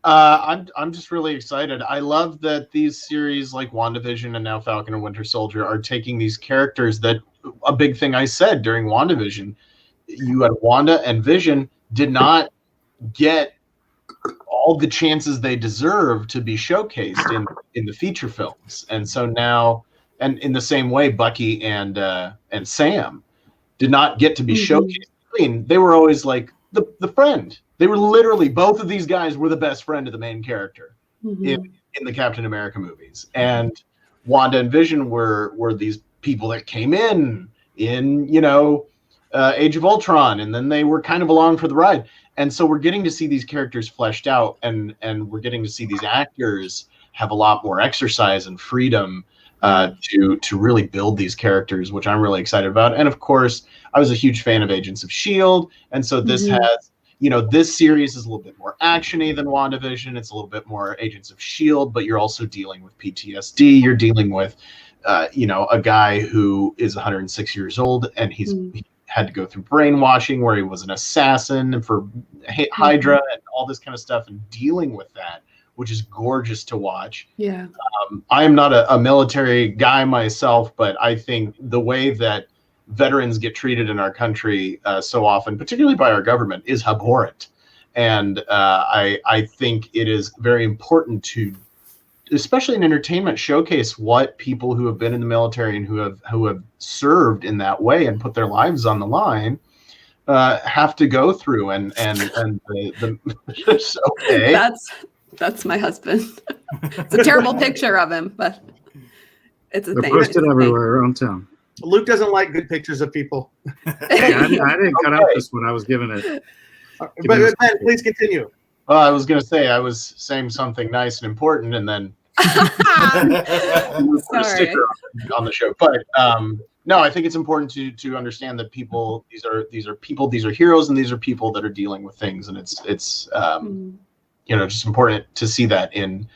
I'm just really excited. I love that these series like WandaVision and now Falcon and Winter Soldier are taking these characters that a big thing I said during WandaVision. You had Wanda and Vision did not get all the chances they deserve to be showcased in the feature films. And so now, and in the same way, Bucky and Sam did not get to be showcased. I mean, they were always like the friend. They were literally, both of these guys were the best friend of the main character in the Captain America movies. And Wanda and Vision were these people that came in Age of Ultron, and then they were kind of along for the ride. And so we're getting to see these characters fleshed out, and we're getting to see these actors have a lot more exercise and freedom to really build these characters, which I'm really excited about. And of course, I was a huge fan of Agents of S.H.I.E.L.D., and so this has, this series is a little bit more action-y than WandaVision. It's a little bit more Agents of S.H.I.E.L.D., but you're also dealing with PTSD. You're dealing with, a guy who is 106 years old, and he had to go through brainwashing where he was an assassin for Hydra and all this kind of stuff, and dealing with that, which is gorgeous to watch. Yeah. I am not a military guy myself, but I think the way that veterans get treated in our country so often, particularly by our government, is abhorrent. And I think it is very important to, especially in entertainment, showcase what people who have been in the military and who have served in that way and put their lives on the line have to go through. And okay. That's my husband. It's a terrible picture of him, but it's a They're thing. posted everywhere around town. Luke doesn't like good pictures of people. Hey, I didn't cut out this one. I was giving it. But Ben, please continue. Well, I was going to say I was saying something nice and important, and then put a sticker on the show. But no, I think it's important to understand that people, these are people, these are heroes, and these are people that are dealing with things, and it's just important to see that in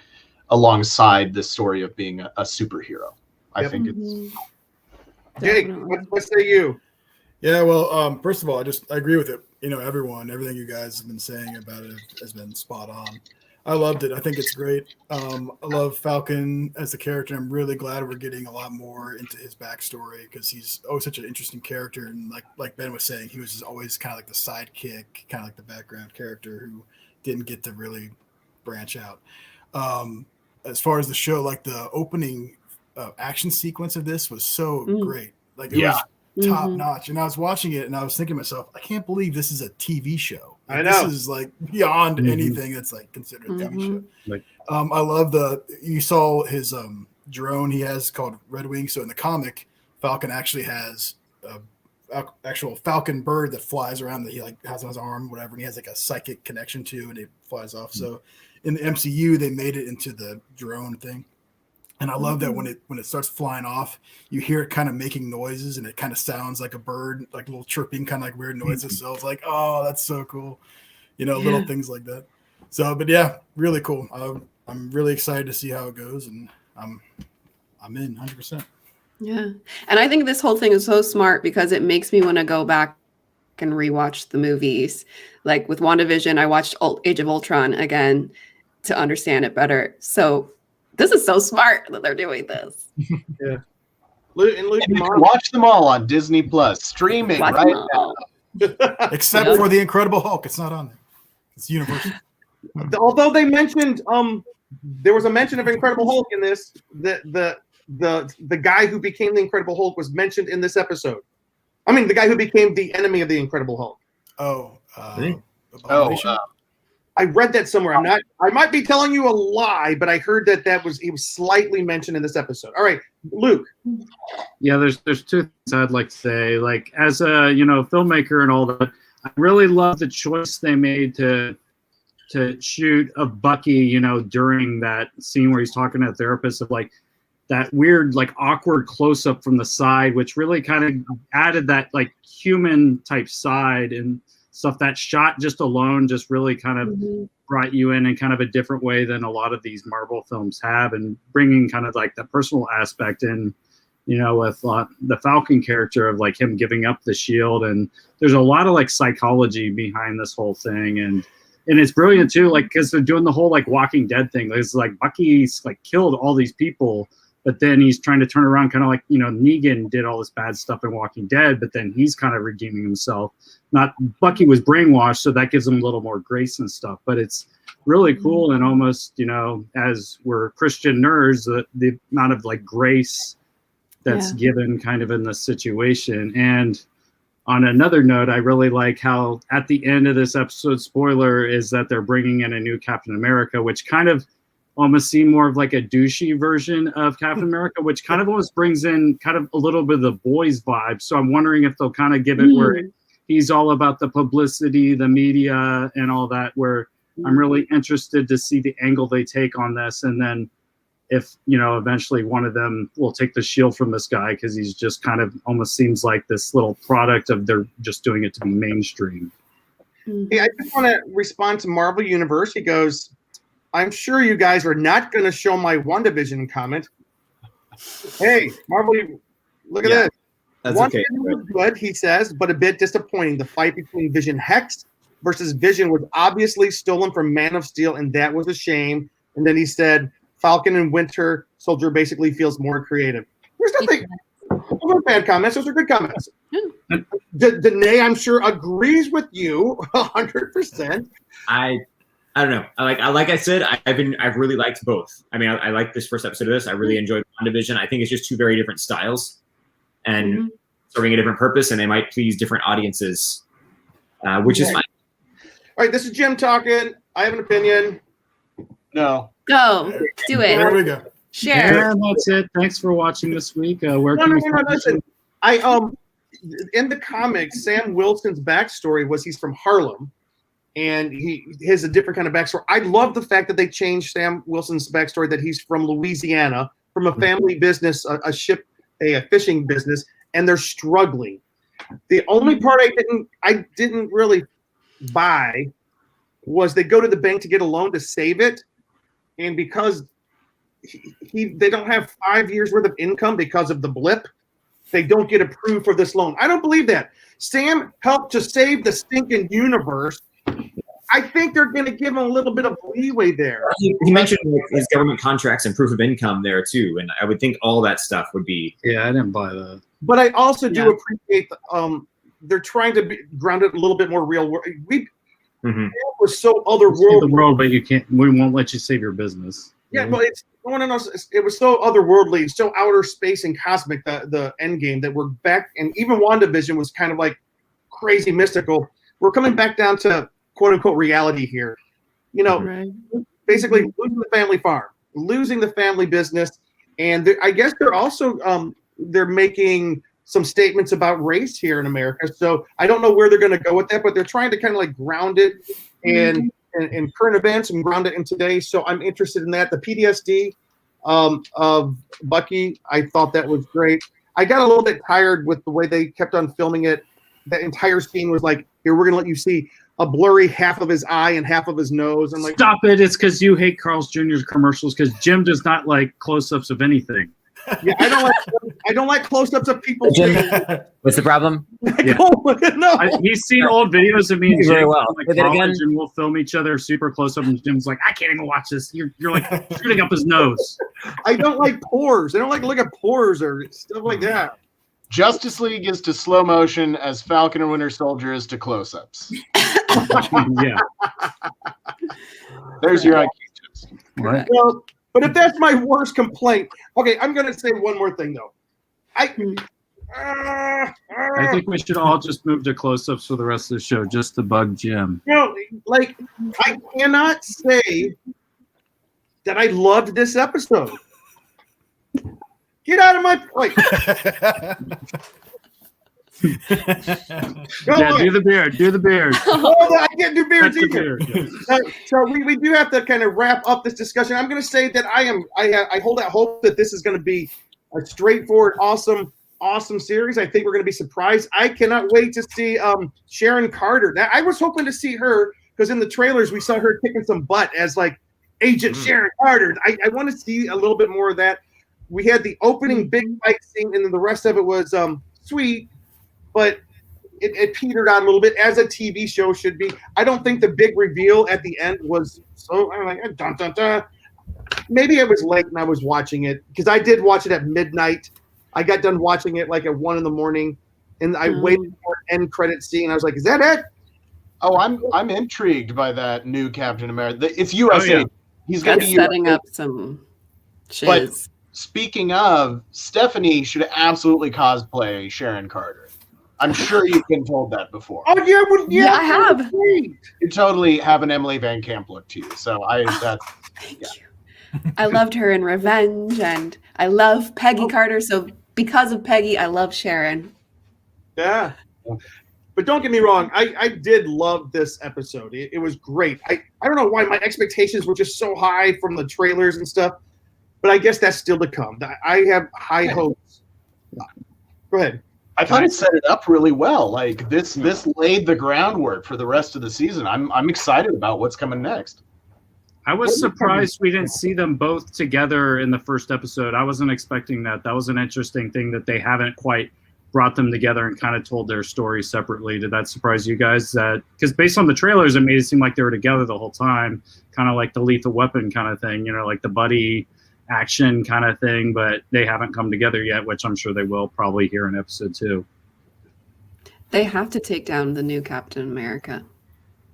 alongside the story of being a superhero. I think it's. Jake, what say you? Yeah, well, first of all, I agree with it. Everything you guys have been saying about it has been spot on. I loved it. I think it's great. I love Falcon as a character. I'm really glad we're getting a lot more into his backstory because he's always such an interesting character. And like Ben was saying, he was just always kind of like the sidekick, kind of like the background character who didn't get to really branch out. As far as the show, like the opening action sequence of this was so great. Like it was top notch. And I was watching it and I was thinking to myself, I can't believe this is a TV show. Like, I know. This is like beyond anything that's like considered a TV show. I love you saw his drone he has called Red Wing. So in the comic, Falcon actually has actual Falcon bird that flies around that he like has on his arm, whatever, and he has like a psychic connection to, and it flies off. So in the MCU, they made it into the drone thing. And I love that when it starts flying off, you hear it kind of making noises, and it kind of sounds like a bird, like little chirping, kind of like weird noises. So I was like, oh, that's so cool. Little things like that. So, but yeah, really cool. I'm really excited to see how it goes, and I'm in 100%. Yeah. And I think this whole thing is so smart because it makes me want to go back and rewatch the movies. Like with WandaVision, I watched Age of Ultron again to understand it better. So this is so smart that they're doing this. Yeah. And you can watch them all on Disney Plus, streaming Watch right them now. all. Except for the Incredible Hulk, it's not on there. It's Universal. Although they mentioned, there was a mention of Incredible Hulk in this. The guy who became the Incredible Hulk was mentioned in this episode. I mean, the guy who became the enemy of the Incredible Hulk. I read that somewhere. I might be telling you a lie, but I heard that he was slightly mentioned in this episode. All right, Luke. Yeah, there's two things I'd like to say. Like, as a filmmaker and all that, I really love the choice they made to shoot of Bucky, during that scene where he's talking to a therapist, of like that weird, like awkward close up from the side, which really kind of added that like human type side and stuff. That shot just alone just really kind of brought you in kind of a different way than a lot of these Marvel films have, and bringing kind of like the personal aspect in, with the Falcon character of like him giving up the shield. And there's a lot of like psychology behind this whole thing. And it's brilliant too, like, because they're doing the whole like Walking Dead thing. It's like Bucky's like killed all these people, but then he's trying to turn around, kind of like, Negan did all this bad stuff in Walking Dead, but then he's kind of redeeming himself. Not Bucky was brainwashed, so that gives him a little more grace and stuff. But it's really cool, and almost, as we're Christian nerds, the amount of like grace that's given kind of in this situation. And on another note, I really like how at the end of this episode, spoiler, is that they're bringing in a new Captain America, which kind of almost seem more of like a douchey version of Captain America, which kind of almost brings in kind of a little bit of the boys vibe. So I'm wondering if they'll kind of give it where he's all about the publicity, the media, and all that, where I'm really interested to see the angle they take on this. And then if, eventually one of them will take the shield from this guy, because he's just kind of almost seems like this little product of they're just doing it to be mainstream. Hey, I just want to respond to Marvel Universe. He goes, I'm sure you guys are not going to show my WandaVision comment. Hey, Marvel, look at this. That's One okay. was good, he says, but a bit disappointing. The fight between Vision Hex versus Vision was obviously stolen from Man of Steel, and that was a shame. And then he said, Falcon and Winter Soldier basically feels more creative. There's nothing. Those are bad comments. Those are good comments. Danae, I'm sure, agrees with you 100%. I don't know. Like I said, I've really liked both. I mean, I like this first episode of this. I really enjoyed WandaVision. I think it's just two very different styles and serving a different purpose, and they might please different audiences, which is fine. All right, this is Jim talking. I have an opinion. No. Go. Do it. There we go. Share. And that's it. Thanks for watching this week. Where No, can we no, find listen. In the comics, Sam Wilson's backstory was he's from Harlem, and he has a different kind of backstory. I love the fact that they changed Sam Wilson's backstory, that he's from Louisiana, from a family business, a fishing business, and they're struggling. The only part I didn't really buy was they go to the bank to get a loan to save it, and because they don't have 5 years worth of income because of the blip, they don't get approved for this loan. I don't believe that. Sam helped to save the stinking universe. I think they're going to give him a little bit of leeway there. He mentioned his government contracts and proof of income there too, and I would think all that stuff would be. Yeah, I didn't buy that. But I also do appreciate they're trying to ground it a little bit more real world. It was so otherworldly. The world, but you can't. We won't let you save your business. Yeah, well, it was so otherworldly, so outer space and cosmic. The end game that we're back, and even WandaVision was kind of like crazy mystical. We're coming back down to quote unquote reality here. Basically losing the family farm, losing the family business, and I guess they're also they're making some statements about race here in America. So I don't know where they're going to go with that, but they're trying to kind of like ground it in current events and ground it in today. So I'm interested in that. The PTSD of Bucky, I thought that was great. I got a little bit tired with the way they kept on filming it. That entire scene was like, here, we're going to let you see a blurry half of his eye and half of his nose. I'm like, stop it! It's because you hate Carl's Jr.'s commercials. Because Jim does not like close-ups of anything. Yeah, I don't like close-ups of people. What's the problem? No, he's seen old videos of me and very Jake well. like college, and we'll film each other super close up, and Jim's like, I can't even watch this. You're like shooting up his nose. I don't like pores. I don't like to look at pores or stuff like that. Justice League is to slow motion as Falcon and Winter Soldier is to close-ups. Yeah. There's your IQ tips. Right. Well, but if that's my worst complaint, okay, I'm going to say one more thing, though. I think we should all just move to close-ups for the rest of the show, just to bug Jim. No, like, I cannot say that I loved this episode. Get out of my plate. Yeah, do the beard. Do the beard. Oh, I can't do beards either. Beard. So we do have to kind of wrap up this discussion. I'm going to say that I hold out hope that this is going to be a straightforward, awesome series. I think we're going to be surprised. I cannot wait to see Sharon Carter. Now, I was hoping to see her because in the trailers we saw her kicking some butt as like Agent Sharon Carter. I want to see a little bit more of that. We had the opening big fight scene, and then the rest of it was sweet, but it petered out a little bit, as a TV show should be. I don't think the big reveal at the end was so. I'm like, dun, dun, dun. Maybe I was late and I was watching it because I did watch it at midnight. I got done watching it like at 1 a.m, and I waited for an end credit scene. I was like, "Is that it?" Oh, I'm intrigued by that new Captain America. It's USA. Oh, yeah. He's going to be setting up some shiz. But speaking of, Stephanie should absolutely cosplay Sharon Carter. I'm sure you've been told that before. Oh yeah, I have. You totally have an Emily Van Camp look to you. So Thank you. I loved her in Revenge, and I love Peggy Carter. So because of Peggy, I love Sharon. Yeah. But don't get me wrong, I did love this episode. It was great. I don't know why my expectations were just so high from the trailers and stuff, but I guess that's still to come. I have high hopes. Go ahead. I thought it set it up really well. Like this laid the groundwork for the rest of the season. I'm excited about what's coming next. I was surprised we didn't see them both together in the first episode. I wasn't expecting that. That was an interesting thing that they haven't quite brought them together and kind of told their story separately. Did that surprise you guys? That because based on the trailers, it made it seem like they were together the whole time, kind of like the Lethal Weapon kind of thing, like the buddy action kind of thing, but they haven't come together yet, which I'm sure they will probably here in episode 2. They have to take down the new Captain America.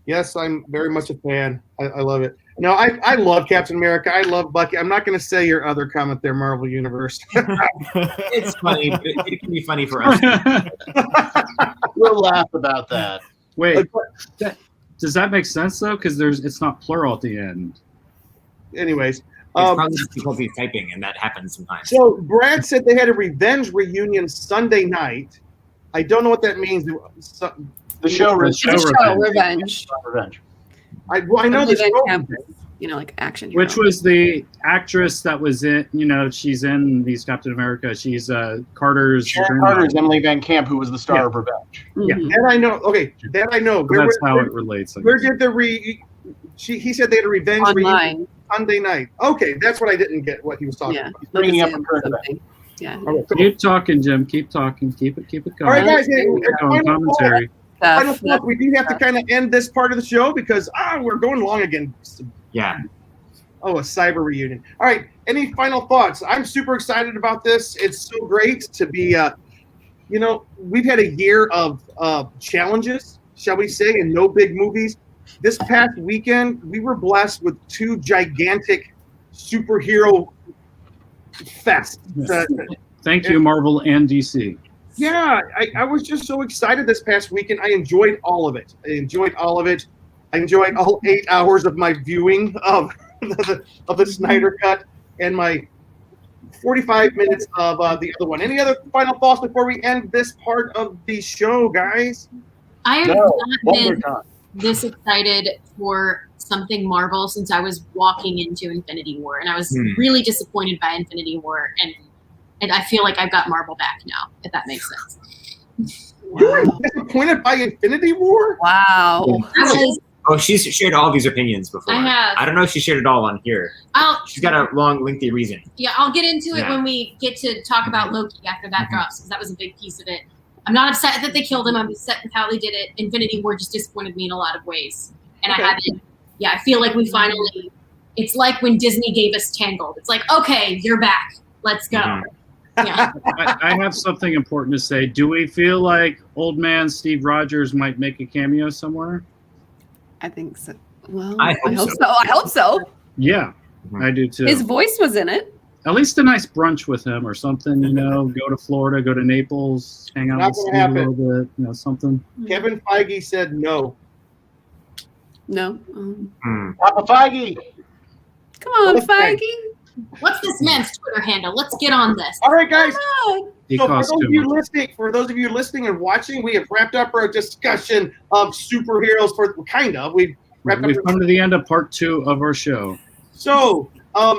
Yes, I'm very much a fan. I love it. No, I love Captain America. I love Bucky. I'm not going to say your other comment there, Marvel Universe. It's funny, but it can be funny for us. We'll laugh about that. Wait, does that make sense though? Because it's not plural at the end. Anyways. It's probably just because he's typing, and that happens sometimes. So Brad said they had a Revenge reunion Sunday night. I don't know what that means. The show Revenge. I know the show. Campus, like action. Which was the actress that was in, she's in these Captain America. She's Carter's. Sharon Carter's Emily Van Camp, who was the star of Revenge. Yeah, that I know. Okay, that I know. So that's how it relates. Where did he said they had a Revenge reunion Sunday night. Okay, that's what I didn't get. What he was talking about. He's bringing up a current event. Yeah. Right, keep talking, Jim. Keep talking. Keep it going. All right, guys. Commentary. Final thought, we do have to kind of end this part of the show because we're going long again. Yeah. Oh, a cyber reunion. All right. Any final thoughts? I'm super excited about this. It's so great to be, we've had a year of challenges, shall we say, and no big movies. This past weekend, we were blessed with 2 gigantic superhero fests. Thank you, Marvel and DC. Yeah, I was just so excited this past weekend. I enjoyed all of it. I enjoyed all 8 hours of my viewing of the Snyder Cut and my 45 minutes of the other one. Any other final thoughts before we end this part of the show, guys? I have not been this excited for something Marvel since I was walking into Infinity War, and I was really disappointed by Infinity War, and I feel like I've got Marvel back now, if that makes sense. You were disappointed by Infinity War? Wow. Oh, she's shared all these opinions before. I have. I don't know if she shared it all on here. She's got a long, lengthy reason. Yeah, I'll get into it Yeah. when we get to talk about Loki after that drops, because that was a big piece of it. I'm not upset that they killed him. I'm upset with how they did it. Infinity War just disappointed me in a lot of ways. And Okay. I haven't, I feel like we finally, it's like when Disney gave us Tangled. It's like, okay, you're back. Let's go. Yeah. I have something important to say. Do we feel like old man Steve Rogers might make a cameo somewhere? I think so. Well, I hope so. I hope so. Yeah, I do too. His voice was in it. At least a nice brunch with him or something, go to Florida, go to Naples, hang out Not with Steve gonna a little bit, something. Kevin Feige said no. No. Papa Feige. Come on, Okay. Feige. What's this man's Twitter handle? Let's get on this. All right, guys. He So for costs those too of you much. listening and watching, we have wrapped up our discussion of superheroes we've wrapped We've up. come to the end of part 2 of our show. So,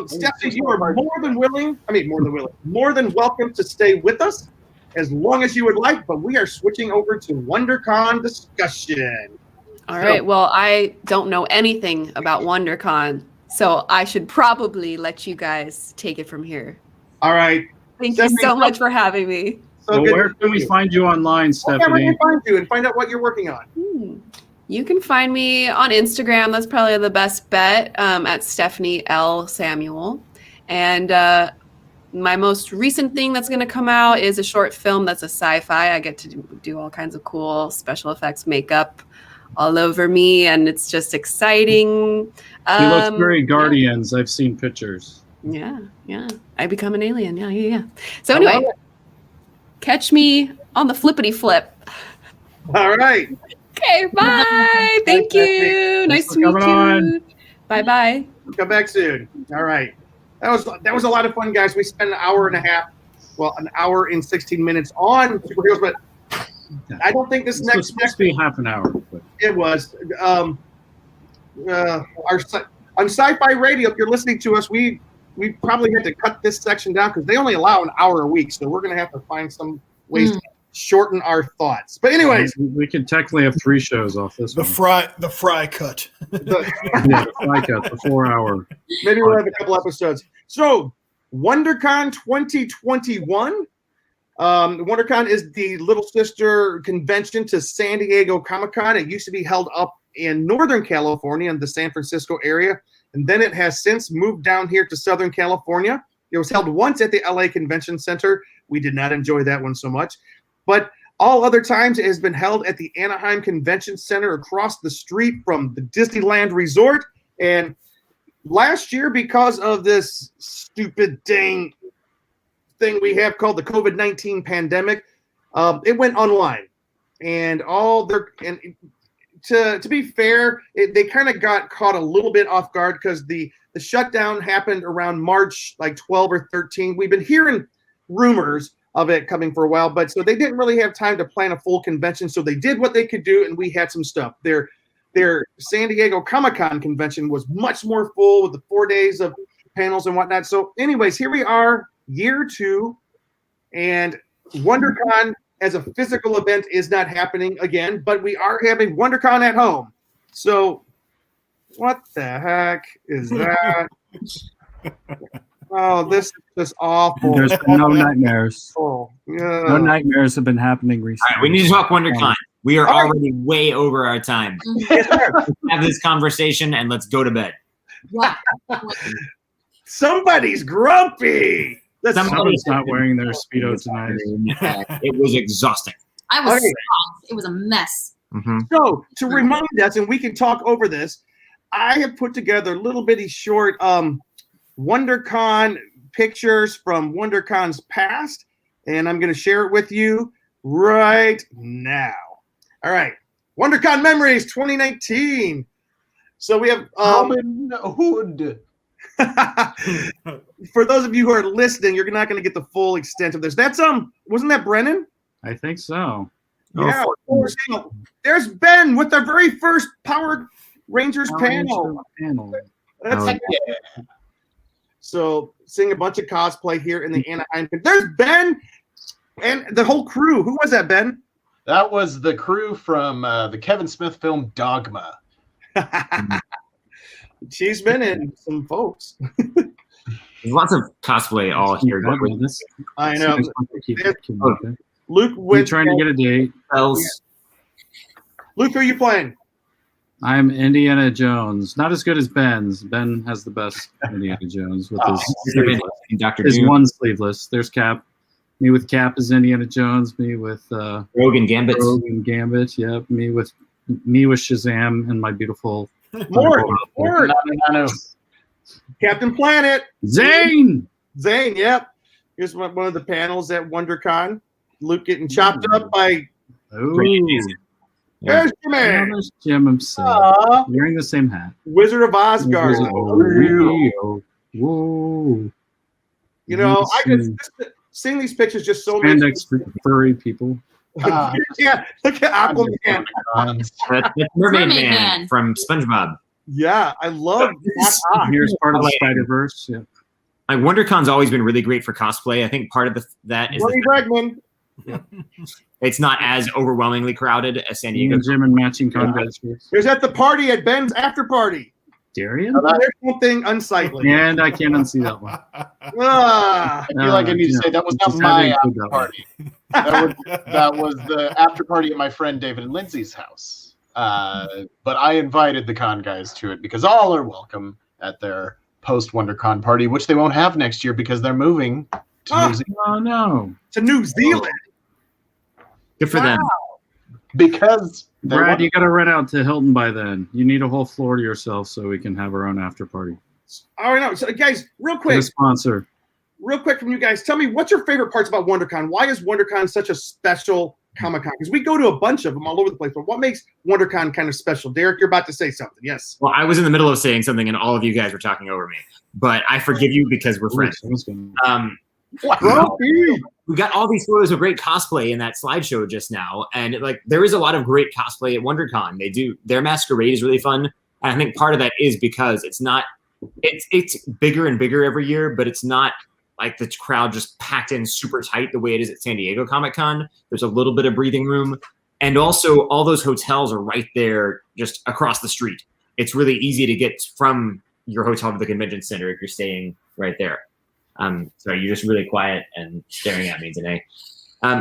Stephanie, you are more than welcome to stay with us as long as you would like, but we are switching over to WonderCon discussion. All right. Well, I don't know anything about WonderCon, so I should probably let you guys take it from here. All right. Thank you so much for having me. So Where can we find you online, where can Stephanie? we find you and find out what you're working on? You can find me on Instagram. That's probably the best bet, at Stephanie L. Samuel. And my most recent thing that's going to come out is a short film that's a sci-fi. I get to do all kinds of cool special effects makeup all over me, and it's just exciting. He looks very Guardians. I've seen pictures. Yeah. I become an alien. Yeah. So anyway, catch me on the flippity flip. All right. Okay, bye. Thank you. Nice to meet you. Bye. Come back soon. All right. That was a lot of fun, guys. We spent an hour and 16 minutes on superheroes, but I don't think this was supposed to be half an hour. But. It was. On Sci-Fi Radio, if you're listening to us, we probably had to cut this section down because they only allow an hour a week, so we're going to have to find some ways to shorten our thoughts. But anyways, we could technically have 3 shows off this. The fry cut. The fry cut, the 4-hour. Maybe we'll have a couple episodes. So, WonderCon 2021. WonderCon is the little sister convention to San Diego Comic-Con. It used to be held up in Northern California in the San Francisco area, and then it has since moved down here to Southern California. It was held once at the LA Convention Center. We did not enjoy that one so much. But all other times it has been held at the Anaheim Convention Center across the street from the Disneyland Resort. And last year, because of this stupid dang thing we have called the COVID-19 pandemic, it went online. And to be fair, they kind of got caught a little bit off guard because the shutdown happened around March 12 or 13. We've been hearing rumors of it coming for a while, but so they didn't really have time to plan a full convention, so they did what they could do, and we had some stuff. Their San Diego Comic-Con convention was much more full with the 4 days of panels and whatnot. So anyways, here we are, year 2, and WonderCon as a physical event is not happening again, but we are having WonderCon at home. So what the heck is that? Oh, this is just awful. There's been no nightmares. Yeah. No nightmares have been happening recently. All right, we need to talk WonderCon. We are already way over our time. Yes, sir. Have this conversation and let's go to bed. Somebody's grumpy. Somebody's not wearing their Speedo tonight. It was exhausting. I was shocked. It was a mess. So to remind us, and we can talk over this, I have put together a little bitty short WonderCon pictures from WonderCon's past, and I'm going to share it with you right now. All right, WonderCon Memories 2019. So we have Robin Hood. For those of you who are listening, you're not going to get the full extent of this. That's wasn't that Brennan? I think so. Yeah. There's Ben with their very first Power Rangers panel. That's So seeing a bunch of cosplay here in the Anaheim. There's Ben and the whole crew. Who was that, Ben? That was the crew from the Kevin Smith film Dogma. Cheeseman and some folks. There's lots of cosplay all here. I know. Okay. Luke We're went trying to get a date. Luke, who are you playing? I'm Indiana Jones. Not as good as Ben's. Ben has the best Indiana Jones with his one sleeveless. There's Cap. Me with Cap is Indiana Jones. Me with Rogue and Gambit. Rogue and Gambit. Yep. Me with Shazam and my beautiful. Mort. No. Captain Planet. Zane. Yep. Here's one of the panels at WonderCon. Luke getting chopped up by. There's Jimmy. There's Jim himself. Wearing the same hat. Wizard of Asgard. Whoa. You know, I could seeing these pictures just so many furry people. Yeah, look at Aquaman. That's Mermaid Man from SpongeBob. Yeah, I love that. Here's part of the Spider-Verse. Yeah. Like WonderCon's always been really great for cosplay. I think part of that is it's not as overwhelmingly crowded as San Diego. Gym and matching convest. There's at the party at Ben's after party. Darian? There's something unsightly. And I can't unsee that one. I feel like I need to say that was not my after party. That was the after party at my friend David and Lindsay's house. But I invited the con guys to it because all are welcome at their post WonderCon party, which they won't have next year because they're moving to New Zealand. Oh no. To New Zealand. Good for them. Because Brad, you got to rent out to Hilton by then. You need a whole floor to yourself so we can have our own after party. All right, no. So guys, real quick. Get a sponsor. Real quick from you guys, tell me what's your favorite parts about WonderCon? Why is WonderCon such a special Comic-Con? Because we go to a bunch of them all over the place, but what makes WonderCon kind of special? Derek, you're about to say something. Yes. Well, I was in the middle of saying something, and all of you guys were talking over me. But I forgive you because we're friends. We got all these photos of great cosplay in that slideshow just now, and like there is a lot of great cosplay at WonderCon. Their masquerade is really fun, and I think part of that is because it's bigger and bigger every year, but it's not like the crowd just packed in super tight the way it is at San Diego Comic-Con. There's a little bit of breathing room, and also all those hotels are right there, just across the street. It's really easy to get from your hotel to the convention center if you're staying right there. Sorry, you're just really quiet and staring at me today.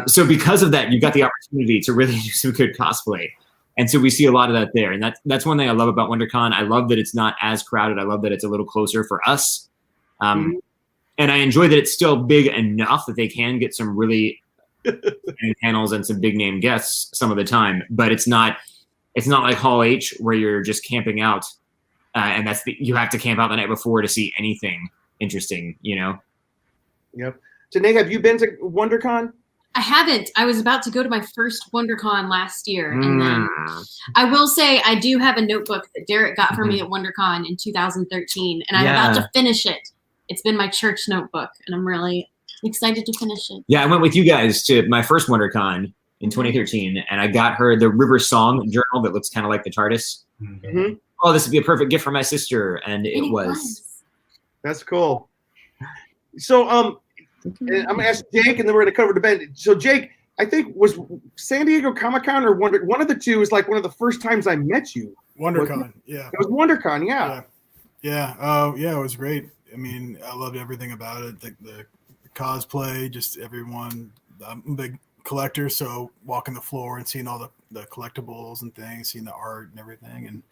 So because of that, you've got the opportunity to really do some good cosplay. And so we see a lot of that there. And that's one thing I love about WonderCon. I love that it's not as crowded. I love that it's a little closer for us. And I enjoy that it's still big enough that they can get some really panels and some big name guests some of the time. But it's not like Hall H where you're just camping out. And you have to camp out the night before to see anything interesting, you know? Yep. Janae, have you been to WonderCon? I haven't. I was about to go to my first WonderCon last year. And then I will say I do have a notebook that Derek got for me at WonderCon in 2013. And I'm about to finish it. It's been my church notebook. And I'm really excited to finish it. Yeah, I went with you guys to my first WonderCon in 2013. And I got her the River Song journal that looks kind of like the TARDIS. Mm-hmm. Oh, this would be a perfect gift for my sister. And it was. That's cool. So, I'm going to ask Jake, and then we're going to cover the Ben. So, Jake, I think was San Diego Comic-Con or one of the two is like one of the first times I met you. WonderCon, yeah. It was WonderCon, yeah. Yeah, it was great. I mean, I loved everything about it. The cosplay, just everyone. I'm a big collector, so walking the floor and seeing all the collectibles and things, seeing the art and everything, and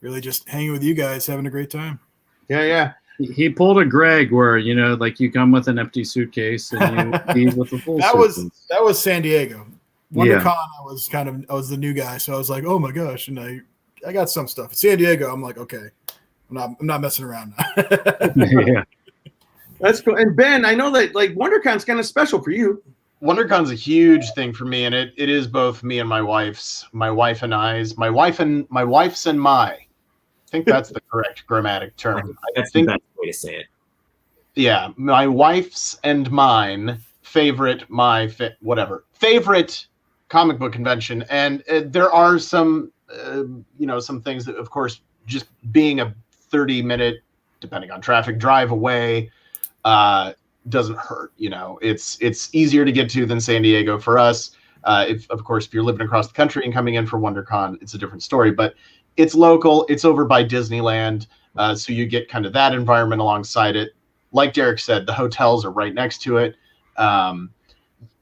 really just hanging with you guys, having a great time. Yeah. He pulled a Greg where, you know, like you come with an empty suitcase and you leave with a full suitcase. That was San Diego. WonderCon, I was the new guy, so I was like, oh my gosh, and I got some stuff. San Diego, I'm like, okay, I'm not messing around now. Yeah. That's cool. And Ben, I know that like WonderCon's kind of special for you. WonderCon's a huge thing for me, and it is both me and my wife's, my wife and I's, my wife's and my. I think that's the correct grammatic term. That's the best way to say it. Yeah, my wife's and mine favorite comic book convention, and there are some some things that, of course, just being a 30-minute, depending on traffic, drive away doesn't hurt. You know, it's easier to get to than San Diego for us, Of course, if you're living across the country and coming in for WonderCon, it's a different story. But it's local. It's over by Disneyland, so you get kind of that environment alongside it. Like Derek said, the hotels are right next to it.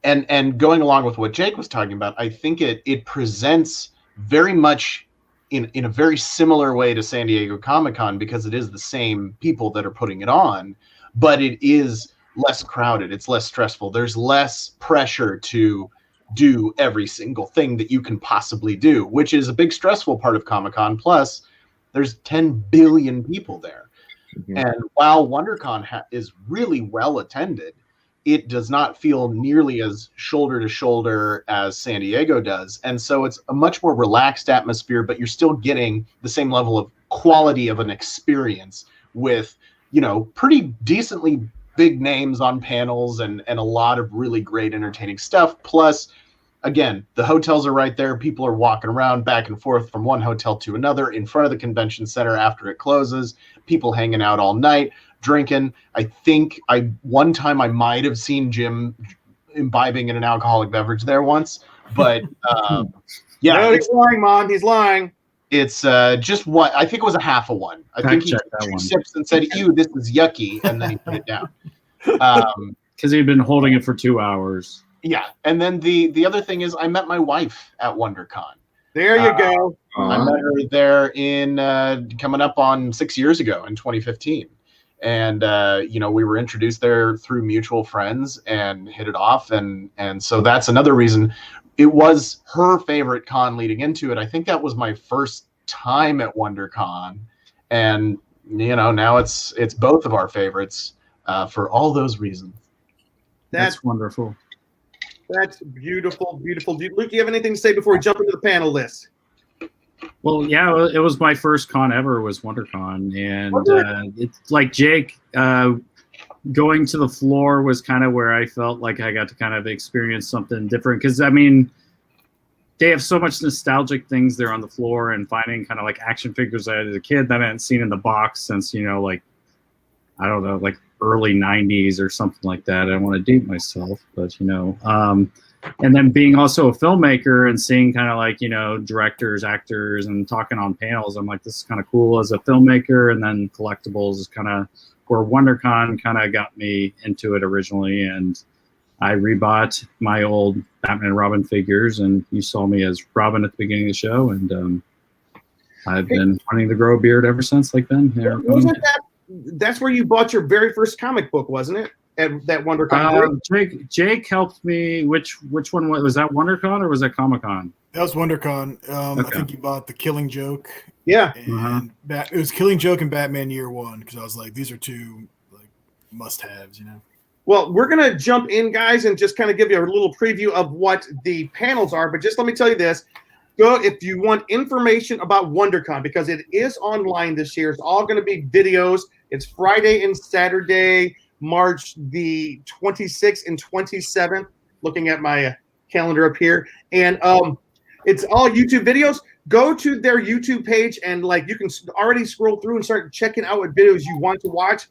And going along with what Jake was talking about, I think it presents very much in a very similar way to San Diego Comic-Con, because it is the same people that are putting it on, but it is less crowded. It's less stressful. There's less pressure to do every single thing that you can possibly do, which is a big stressful part of Comic-Con. Plus, there's 10 billion people there. Mm-hmm. And while WonderCon is really well attended, it does not feel nearly as shoulder to shoulder as San Diego does. And so it's a much more relaxed atmosphere, but you're still getting the same level of quality of an experience with, pretty decently big names on panels and a lot of really great entertaining stuff. Plus, again, the hotels are right there. People are walking around back and forth from one hotel to another in front of the convention center after it closes. People hanging out all night, drinking. I think one time I might have seen Jim imbibing in an alcoholic beverage there once, but yeah, no, he's lying, Mom. He's lying. It's just what I think it was a half of one. I think he took 2 sips and said, "Ew, this is yucky," and then he put it down because he'd been holding it for 2 hours. Yeah, and then the other thing is I met my wife at WonderCon. There you go. I met her there in coming up on 6 years ago in 2015. And, we were introduced there through mutual friends and hit it off. And so that's another reason. It was her favorite con leading into it. I think that was my first time at WonderCon. And, now it's both of our favorites for all those reasons. That's wonderful. That's beautiful, beautiful. Luke, do you have anything to say before we jump into the panel list? Well, yeah, it was my first con ever was WonderCon, and it's like Jake, going to the floor was kind of where I felt like I got to kind of experience something different, because they have so much nostalgic things there on the floor, and finding kind of like action figures I had as a kid that I hadn't seen in the box since like I don't know, like early 90s or something like that. I don't want to date myself, but and then being also a filmmaker and seeing kind of like, directors, actors, and talking on panels, I'm like, this is kind of cool as a filmmaker. And then collectibles is kind of where WonderCon kind of got me into it originally. And I rebought my old Batman and Robin figures, and you saw me as Robin at the beginning of the show. And I've been wanting to grow a beard ever since, like Ben. That's where you bought your very first comic book, wasn't it? At that WonderCon. Jake helped me. Which one was that? WonderCon or was that Comic-Con? That was WonderCon. I think you bought the Killing Joke. Yeah, and it was Killing Joke and Batman Year One, because I was like, these are two like must-haves, Well, we're gonna jump in, guys, and just kind of give you a little preview of what the panels are. But just let me tell you this: go if you want information about WonderCon, because it is online this year. It's all going to be videos. It's Friday and Saturday, March the 26th and 27th, looking at my calendar up here. And it's all YouTube videos. Go to their YouTube page, and you can already scroll through and start checking out what videos you want to watch.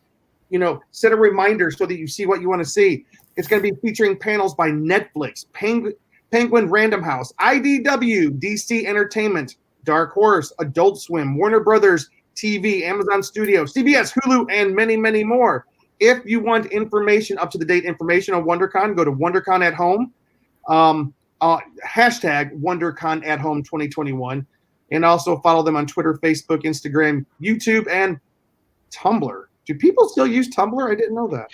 Set a reminder so that you see what you want to see. It's going to be featuring panels by Netflix, Penguin Random House, IDW, DC Entertainment, Dark Horse, Adult Swim, Warner Brothers TV, Amazon Studios, CBS, Hulu, and many, many more. If you want information, up-to-the-date information on WonderCon, go to WonderCon at Home, hashtag WonderCon at Home 2021, and also follow them on Twitter, Facebook, Instagram, YouTube, and Tumblr. Do people still use Tumblr? I didn't know that.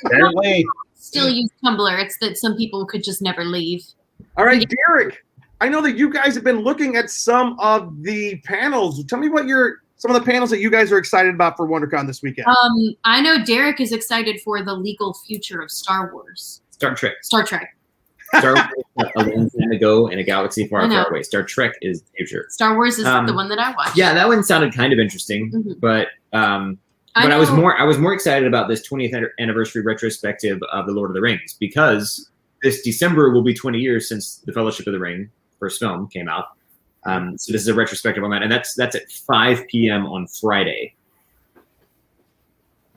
Apparently. Still use Tumblr. It's that some people could just never leave. All right, Derek, I know that you guys have been looking at some of the panels. Tell me what some of the panels that you guys are excited about for WonderCon this weekend. I know Derek is excited for the legal future of Star Wars. Star Trek. Star Trek. Star Wars a long time ago in a galaxy far, far away. Star Trek is the future. Star Wars is the one that I watched. Yeah, that one sounded kind of interesting, but I was more excited about this 20th anniversary retrospective of The Lord of the Rings, because this December will be 20 years since The Fellowship of the Ring first film came out. So this is a retrospective on that, and that's at 5 p.m. on Friday.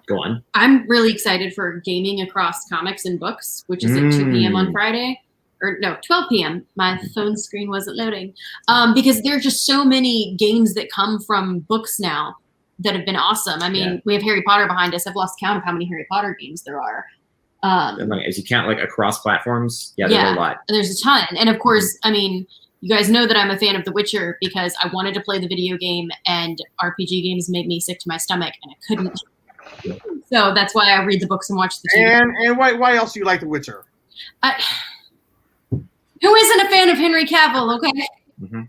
Go on. I'm really excited for Gaming Across Comics and Books, which is at 2 p.m. on Friday. or no, 12 p.m. My phone screen wasn't loading. Because there are just so many games that come from books now that have been awesome. I mean, we have Harry Potter behind us. I've lost count of how many Harry Potter games there are. As you count like across platforms, there's a lot. There's a ton. And of course, I mean, you guys know that I'm a fan of The Witcher because I wanted to play the video game and RPG games made me sick to my stomach and I couldn't. So that's why I read the books and watch the TV. And why else do you like The Witcher? Who isn't a fan of Henry Cavill, okay? Mm-hmm.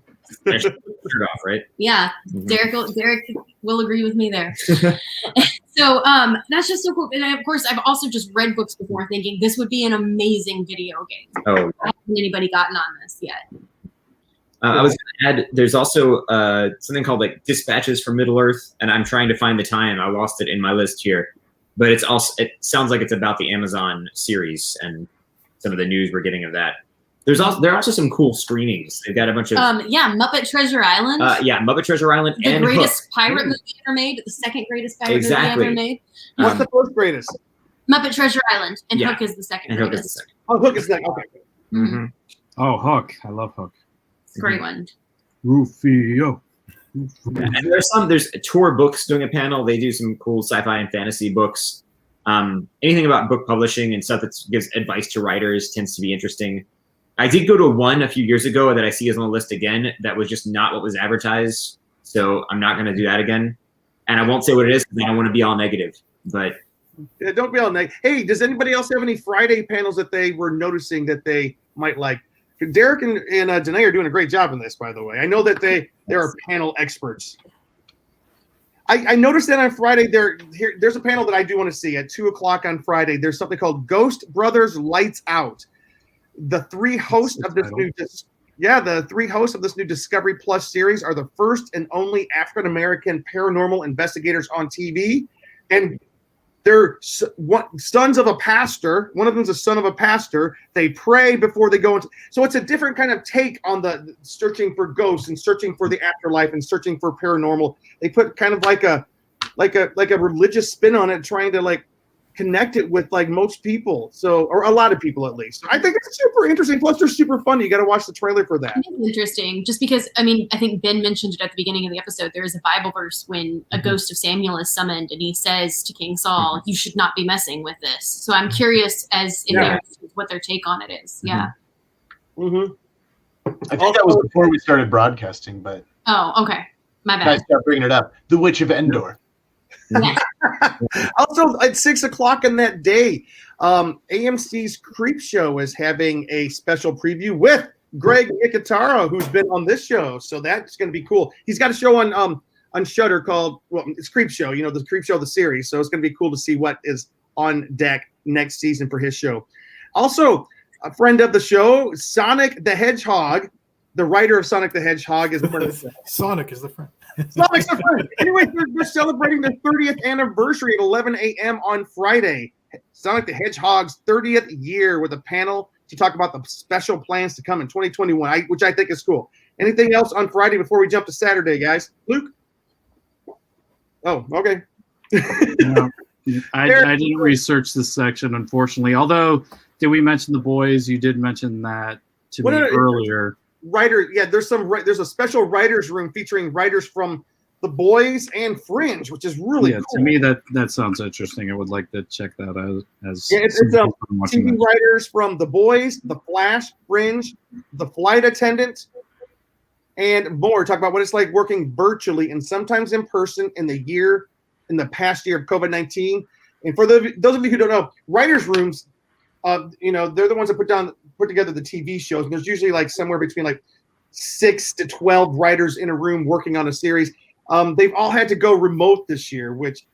Shirt off, right? Yeah, mm-hmm. Derek will agree with me there. So that's just so cool. And of course, I've also just read books before thinking this would be an amazing video game. Oh, hasn't anybody gotten on this yet? I was going to add, there's also something called like Dispatches from Middle Earth, and I'm trying to find the time. I lost it in my list here, but it sounds like it's about the Amazon series and some of the news we're getting of that. There are also some cool screenings. They've got a bunch of Muppet Treasure Island. Muppet Treasure Island, the and greatest Hook. pirate movie ever made, the second greatest pirate movie ever made. What's the first greatest? Muppet Treasure Island, and Hook is the second greatest. Hook is the second. Oh, Hook is the second. Okay. Mm-hmm. Oh, Hook! I love Hook. It's a great one. Rufio. And there's Tor Books doing a panel. They do some cool sci-fi and fantasy books. Anything about book publishing and stuff that gives advice to writers tends to be interesting. I did go to one a few years ago that I see is on the list again. That was just not what was advertised. So I'm not going to do that again. And I won't say what it is because I don't want to be all negative. But don't be all negative. Hey, does anybody else have any Friday panels that they were noticing that they might like? Derek and Danae are doing a great job in this, by the way. I know that they are panel experts. I noticed that on Friday there's a panel that I do want to see at 2:00 on Friday. There's something called Ghost Brothers Lights Out. The three hosts of this new Discovery Plus series are the first and only African American paranormal investigators on TV, and they're sons of a pastor. One of them's a son of a pastor. They pray before they go into. So it's a different kind of take on the searching for ghosts and searching for the afterlife and searching for paranormal. They put kind of like a religious spin on it, trying to like connect it with like most people, or a lot of people at least. I think it's super interesting. Plus, they're super fun. You got to watch the trailer for that. It's interesting, just because I think Ben mentioned it at the beginning of the episode. There is a Bible verse when a ghost of Samuel is summoned, and he says to King Saul, "You should not be messing with this." So I'm curious what their take on it is. Yeah. Mm-hmm. I think that was before we started broadcasting, but okay, my bad. I start bringing it up. The Witch of Endor. Also, at 6:00 on that day, AMC's Creep Show is having a special preview with Greg Nicotero, who's been on this show. So that's going to be cool. He's got a show on Shudder called, it's Creep Show. You know, the Creep Show, the series. So it's going to be cool to see what is on deck next season for his show. Also, a friend of the show, Sonic the Hedgehog, the writer of Sonic the Hedgehog, is part of the Sonic is the friend. Sonic's the friend. Anyway, they're celebrating their 30th anniversary at 11 a.m. on Friday. Sonic the Hedgehog's 30th year with a panel to talk about the special plans to come in 2021, which I think is cool. Anything else on Friday before we jump to Saturday, guys? Luke? Oh, okay. I didn't research this section, unfortunately. Although, did we mention The Boys? You did mention that to me earlier. There's a special writers room featuring writers from The Boys and Fringe, which is really cool. To me that sounds interesting. I would like to check that out. It's TV writers from The Boys, The Flash, Fringe, The Flight Attendant, and more. Talk about what it's like working virtually and sometimes in person in the past year of COVID-19. And for those of you who don't know, writers rooms, they're the ones that put together the TV shows. And there's usually like somewhere between like 6 to 12 writers in a room working on a series. They've all had to go remote this year, which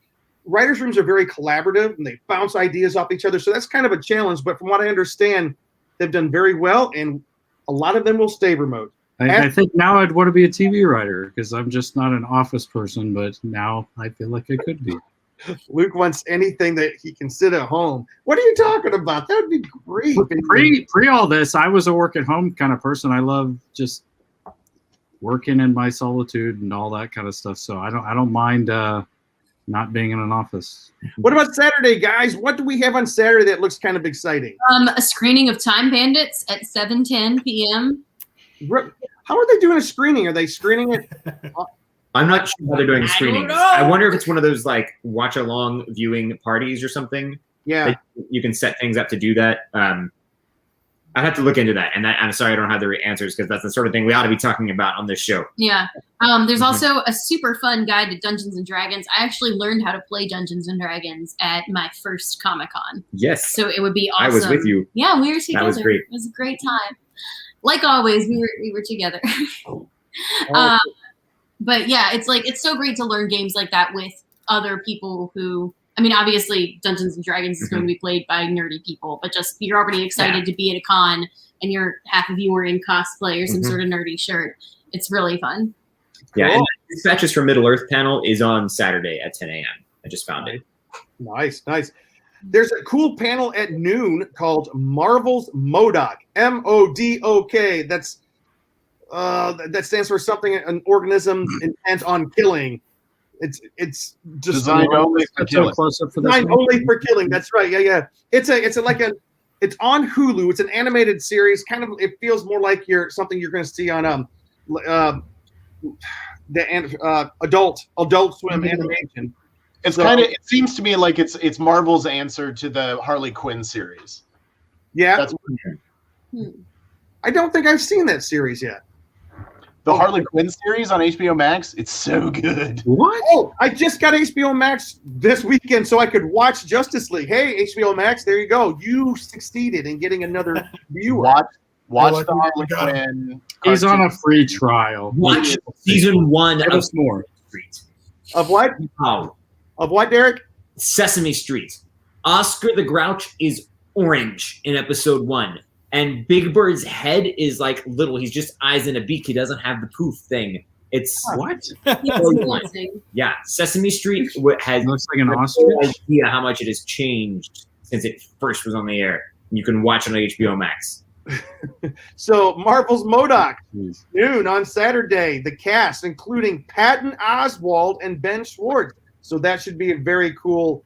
writers' rooms are very collaborative and they bounce ideas off each other. So that's kind of a challenge. But from what I understand, they've done very well, and a lot of them will stay remote. I think now I'd want to be a TV writer because I'm just not an office person, but now I feel like I could be. Luke wants anything that he can sit at home. What are you talking about? That would be great. Pre all this, I was a work at home kind of person. I love just working in my solitude and all that kind of stuff. So I don't mind not being in an office. What about Saturday, guys? What do we have on Saturday that looks kind of exciting? A screening of Time Bandits at 7:10 p.m. How are they doing a screening? Are they screening it? I'm not sure how they're doing screenings. I wonder if it's one of those like watch along viewing parties or something. Yeah, you can set things up to do that. I'd have to look into that, and I'm sorry I don't have the answers because that's the sort of thing we ought to be talking about on this show. Yeah. There's also a super fun guide to Dungeons and Dragons. I actually learned how to play Dungeons and Dragons at my first Comic-Con. Yes. So it would be awesome. I was with you. Yeah, we were together. That was great. It was a great time. Like always, we were together. But yeah, it's so great to learn games like that with other people who, I mean, obviously Dungeons and Dragons is going to be played by nerdy people, but just you're already excited to be at a con and half of you are in cosplay or some sort of nerdy shirt. It's really fun. Yeah, and Dispatches from Middle Earth panel is on Saturday at 10 a.m. I just found it. Nice. There's a cool panel at noon called Marvel's MODOK. MODOK. That stands for something, an organism intent on killing. It's just designed only for killing. Designed only for killing. That's right. Yeah. It's on Hulu. It's an animated series. Kind of, it feels more like something you're going to see on the Adult Swim animation. It's it seems to me like it's Marvel's answer to the Harley Quinn series. Yeah. I don't think I've seen that series yet. The Harley Quinn series on HBO Max, it's so good. What? Oh, I just got HBO Max this weekend so I could watch Justice League. Hey, HBO Max, there you go. You succeeded in getting another viewer. Watch the Harley Quinn. He's on a free trial. Watch season 1 of more. Of what? Wow. Of what, Derek? Sesame Street. Oscar the Grouch is orange in episode 1. And Big Bird's head is like little. He's just eyes and a beak. He doesn't have the poof thing. It's what? Yeah, Sesame Street has looks like an ostrich. No idea how much it has changed since it first was on the air. You can watch it on HBO Max. So Marvel's MODOK, noon on Saturday. The cast, including Patton Oswalt and Ben Schwartz. So that should be a very cool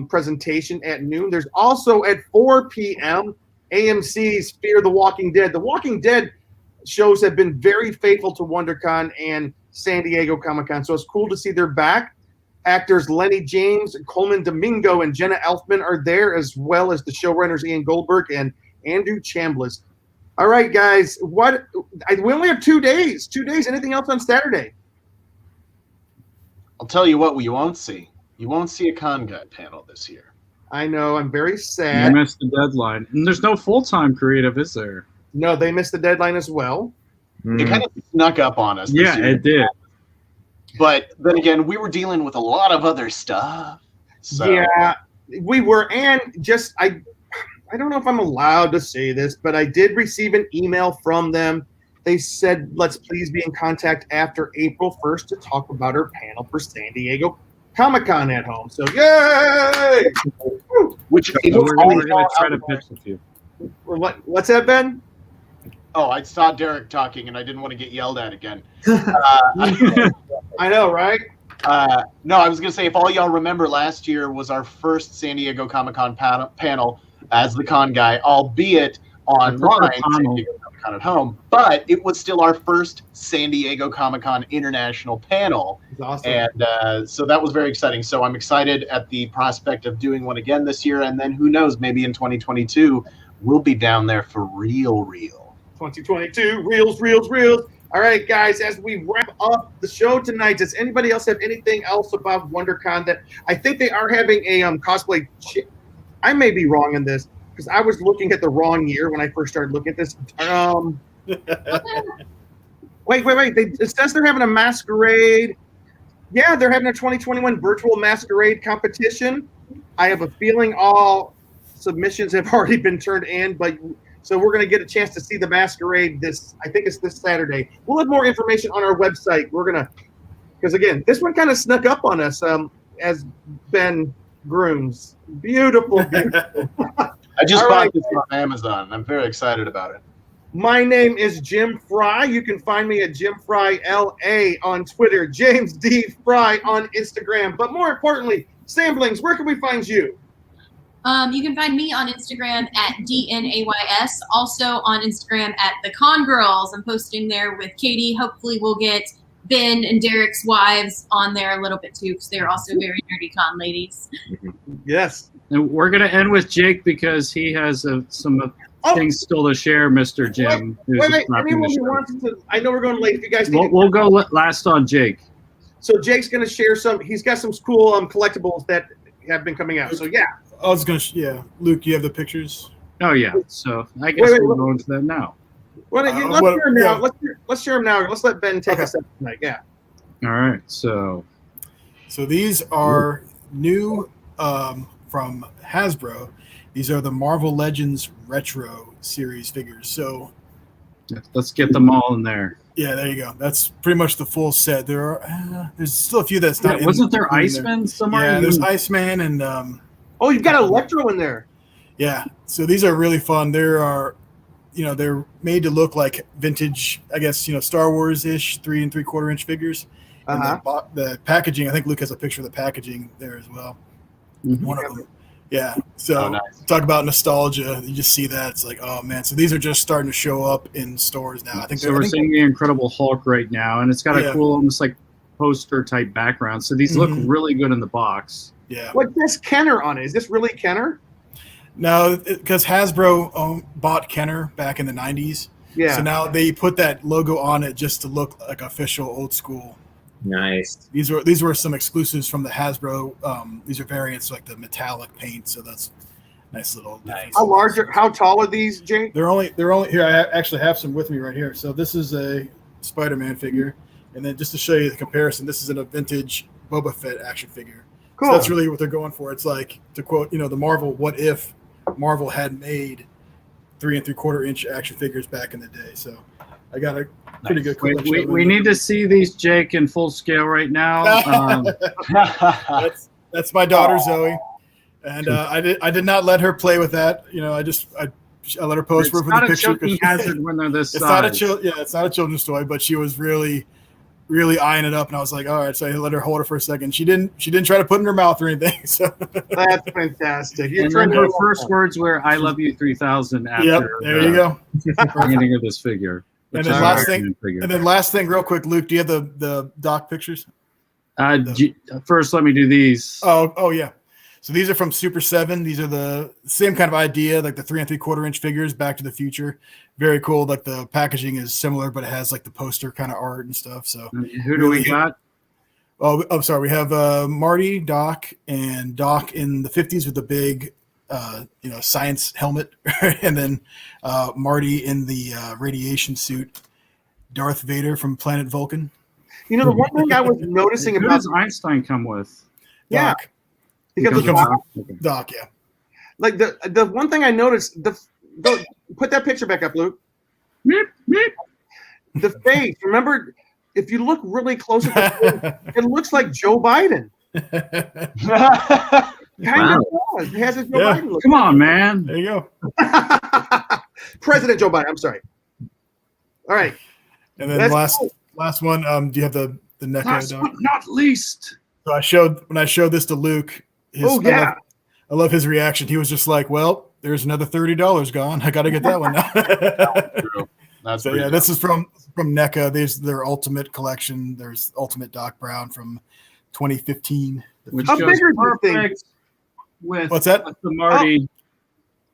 presentation at noon. There's also at 4 p.m. AMC's Fear the Walking Dead. The Walking Dead shows have been very faithful to WonderCon and San Diego Comic-Con, so it's cool to see they're back. Actors Lenny James, Coleman Domingo, and Jenna Elfman are there, as well as the showrunners Ian Goldberg and Andrew Chambliss. All right, guys, we only have 2 days. 2 days. Anything else on Saturday? I'll tell you what you won't see. You won't see a Con Guide panel this year. I know. I'm very sad. You missed the deadline. And there's no full-time creative, is there? No, they missed the deadline as well. It kind of snuck up on us. Yeah, it did. But then again, we were dealing with a lot of other stuff. So. Yeah, we were. And just, I don't know if I'm allowed to say this, but I did receive an email from them. They said, let's please be in contact after April 1st to talk about our panel for San Diego Comic-Con at home. So, yay! Which we're going to try to pitch with you. What's that, Ben? Oh, I saw Derek talking, and I didn't want to get yelled at again. I know, right? No, I was going to say, if all y'all remember, last year was our first San Diego Comic-Con panel as the con guy, albeit online, San Diego Comic-Con at home, but it was still our first San Diego Comic-Con international panel. Awesome. And so that was very exciting. So I'm excited at the prospect of doing one again this year, and then who knows, maybe in 2022, we'll be down there for real. 2022, reels. All right, guys, as we wrap up the show tonight, does anybody else have anything else about WonderCon that I think they are having a cosplay? I may be wrong in this because I was looking at the wrong year when I first started looking at this. Wait. It says they're having a masquerade. Yeah, they're having a 2021 virtual masquerade competition. I have a feeling all submissions have already been turned in, but so we're going to get a chance to see the masquerade I think it's this Saturday. We'll have more information on our website. Because again, this one kind of snuck up on us as Ben grooms. Beautiful. I just bought this on Amazon. I'm very excited about it. My name is Jim Fry. You can find me at Jim Fry LA on Twitter, James D. Fry on Instagram. But more importantly, Samblings, where can we find you? You can find me on Instagram at DNAYS. Also on Instagram at The Con Girls. I'm posting there with Katie. Hopefully we'll get Ben and Derek's wives on there a little bit too, because they're also very nerdy con ladies. Yes. And we're going to end with Jake because he has some things still to share, Mr. Jim. Wait. Anyone who wants to, I know we're going late. If you guys need we'll go last on Jake. So Jake's going to share some. He's got some cool collectibles that have been coming out. So yeah. I was going to, Luke, you have the pictures? Oh, yeah. So I guess we'll go into that now. Well, let's share him now. Let's share him now. Let's let Ben take us up tonight. Yeah. All right. So these are new from Hasbro. These are the Marvel Legends Retro Series figures. So let's get them all in there. Yeah, there you go. That's pretty much the full set. There's still a few that's not. Wasn't there Iceman somewhere? Yeah, there's Iceman and. Oh, you've got Electro in there. Yeah, so these are really fun. They're made to look like vintage, I guess, Star Wars-ish 3 3/4-inch figures. And the packaging, I think Luke has a picture of the packaging there as well. Mm-hmm. One of them. Yeah. So talk about nostalgia. You just see that. It's like, oh man. So these are just starting to show up in stores now. I think we're seeing the Incredible Hulk right now, and it's got a cool, almost like poster type background. So these look really good in the box. Yeah. What's this Kenner on it? Is this really Kenner? No, because Hasbro bought Kenner back in the 90s. Yeah. So now they put that logo on it just to look like official old school. Nice. These were some exclusives from the Hasbro. These are variants like the metallic paint, so that's nice little. Nice. How tall are these, Jake? They're only here. I actually have some with me right here. So this is a Spider-Man figure, and then just to show you the comparison, this is a vintage Boba Fett action figure. Cool. So that's really what they're going for. It's like, to quote, the Marvel, what if Marvel had made 3 3/4-inch action figures back in the day. So I got a pretty good collection. We need to see these, Jake, in full scale right now. That's my daughter Zoe, and I did not let her play with that. I let her pose for the picture. It's not a choking hazard when they're this size. It's not a children's toy, but she was really eyeing it up, and I was like, all right. So I let her hold it for a second. She didn't try to put it in her mouth or anything. So that's fantastic. And then her first words were, "I love you 3000." After there you go. Beginning of this figure. And then last thing, real quick, Luke, do you have the doc pictures? First, let me do these. Oh yeah. So these are from Super 7. These are the same kind of idea, like the 3 3/4-inch figures, Back to the Future. Very cool. Like the packaging is similar, but it has like the poster kind of art and stuff. So who do we got? Oh, I'm sorry. We have Marty, Doc, and Doc in the 50s with the big, science helmet, and then Marty in the radiation suit. Darth Vader from Planet Vulcan. The one thing I was noticing about does Einstein come with? Yeah. Doc. Because Doc, yeah. Like the one thing I noticed, put that picture back up, Luke. The face. Remember, if you look really close at the face, it looks like Joe Biden. Kind of does. It has a Joe Biden look. Come on, man. There you go. President Joe Biden. I'm sorry. All right. And then last one. Do you have the neck? Last but not least. So when I showed this to Luke. I love his reaction. He was just like, "Well, there's another $30 gone. I got to get that one now." That's this is from NECA. There's their Ultimate collection. There's Ultimate Doc Brown from 2015. Which how goes big are perfect with what's that? With the Marty.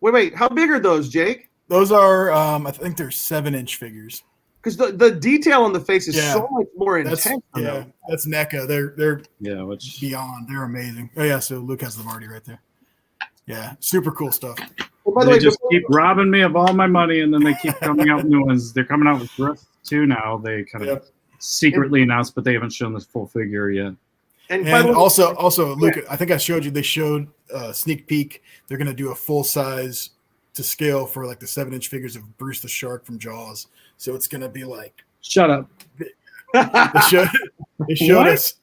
Wait. How big are those, Jake? Those are, I think they're 7-inch figures. Because the detail on the face is so much more intense. That's NECA. They're which beyond. They're amazing. Oh yeah, so Luke has the Marty right there. Yeah, super cool stuff. Well, by the they way, just keep robbing me of all my money, and then they keep coming out with new ones. They're coming out with Griff 2 now. They kind of secretly announced, but they haven't shown this full figure yet. And also, Luke, I think I showed you. They showed a sneak peek. They're going to do a full size to scale for like the 7-inch figures of Bruce the Shark from Jaws. So it's going to be like. Shut up. They showed us.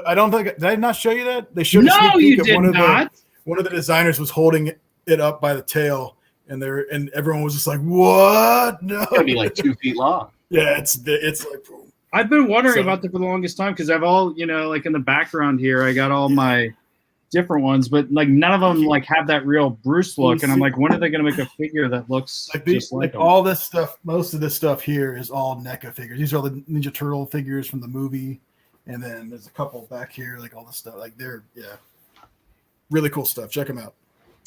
I don't think. Did I not show you that? They showed. No, you did not. One of the designers was holding it up by the tail, and everyone was just like, "What? No!" It's gonna be like 2 feet long. Yeah, it's like. I've been wondering about that for the longest time because I've all, like in the background here, I got all my different ones, but like none of them like have that real Bruce look, and I'm like, when are they going to make a figure that looks just like him? All this stuff? Most of this stuff here is all NECA figures. These are all the Ninja Turtle figures from the movie, and then there's a couple back here, like all this stuff. Like they're really cool stuff. Check them out.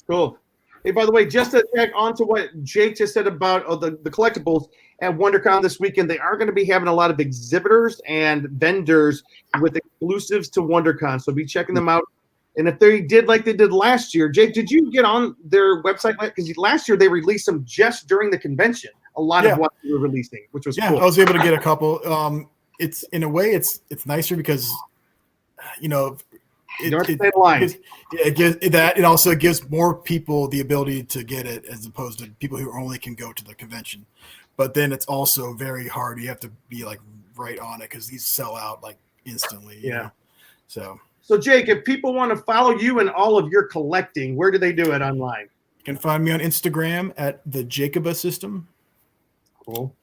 Cool. Hey, by the way, just to tag on to what Jake just said about the collectibles at WonderCon this weekend, they are going to be having a lot of exhibitors and vendors with exclusives to WonderCon. So be checking them out. And if they did like they did last year, Jake, did you get on their website? Because last year they released them just during the convention. A lot of what they were releasing, which was cool. I was able to get a couple. It's in a way, it's nicer because, it gives that. It also gives more people the ability to get it as opposed to people who only can go to the convention. But then it's also very hard. You have to be like right on it because these sell out like instantly. Yeah. So Jake, if people want to follow you and all of your collecting, where do they do it online? You can find me on Instagram at the Jacoba System. Cool.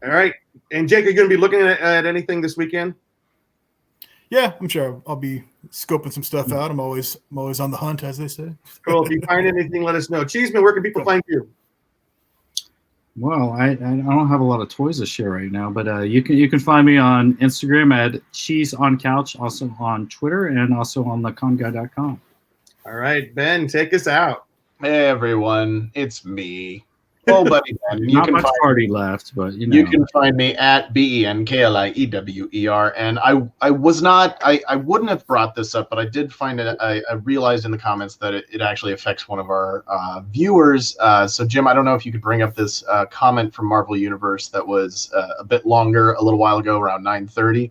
All right. And Jake, are you going to be looking at anything this weekend? Yeah, I'm sure I'll be scoping some stuff out. I'm always on the hunt, as they say. Cool. If you find anything, let us know. Cheeseman, where can people find you? Well, I don't have a lot of toys to share right now, but you can find me on Instagram at cheeseoncouch, also on Twitter, and also on theconguy.com. All right, Ben, take us out. Hey everyone, it's me. Oh, buddy Ben. You Not can much find party left, but you can find me at BENKLIEWER. And I wouldn't have brought this up, but I did find it. I realized in the comments that it actually affects one of our viewers. So Jim, I don't know if you could bring up this comment from Marvel Universe that was a bit longer a little while ago, around 9:30.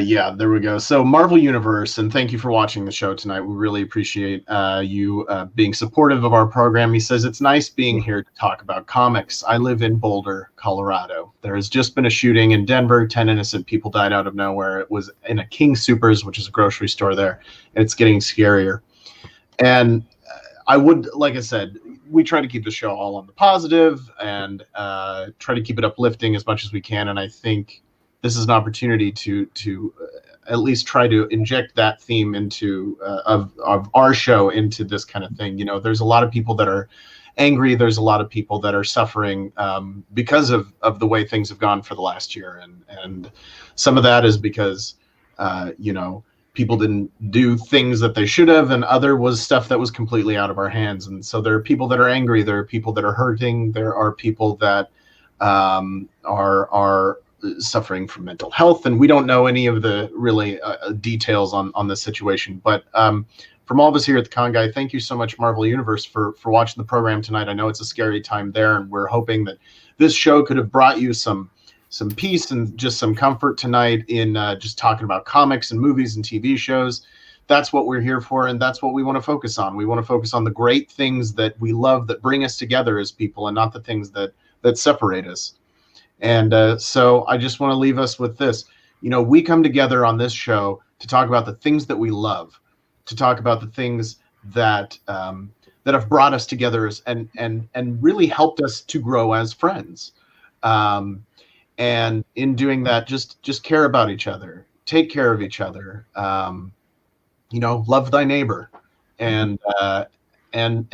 Yeah, there we go. So Marvel Universe, and thank you for watching the show tonight. We really appreciate you being supportive of our program. He says, it's nice being here to talk about comics. I live in Boulder, Colorado. There has just been a shooting in Denver. 10 innocent people died out of nowhere. It was in a King Soopers, which is a grocery store there, and it's getting scarier. And I would, like I said, we try to keep the show all on the positive and try to keep it uplifting as much as we can. And I think this is an opportunity to at least try to inject that theme into of our show into this kind of thing. There's a lot of people that are angry. There's a lot of people that are suffering because of the way things have gone for the last year. And some of that is because, people didn't do things that they should have, and other was stuff that was completely out of our hands. And so there are people that are angry. There are people that are hurting. There are people that are suffering from mental health, and we don't know any of the really details on this situation. But from all of us here at the Con Guy, thank you so much, Marvel Universe, for watching the program tonight. I know it's a scary time there, and we're hoping that this show could have brought you some peace and just some comfort tonight in just talking about comics and movies and TV shows. That's what we're here for, and that's what we want to focus on. We want to focus on the great things that we love, that bring us together as people, and not the things that separate us. And so I just want to leave us with this. We come together on this show to talk about the things that we love, to talk about the things that have brought us together and really helped us to grow as friends. And in doing that, just care about each other, take care of each other, love thy neighbor, and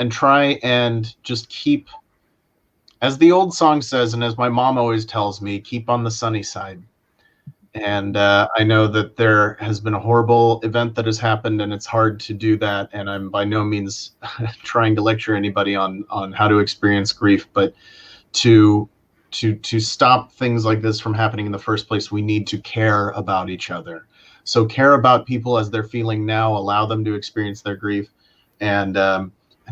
try and just keep, as the old song says, and as my mom always tells me, keep on the sunny side. And I know that there has been a horrible event that has happened, and it's hard to do that. And I'm by no means trying to lecture anybody on how to experience grief, but to stop things like this from happening in the first place, we need to care about each other. So care about people as they're feeling now, allow them to experience their grief, and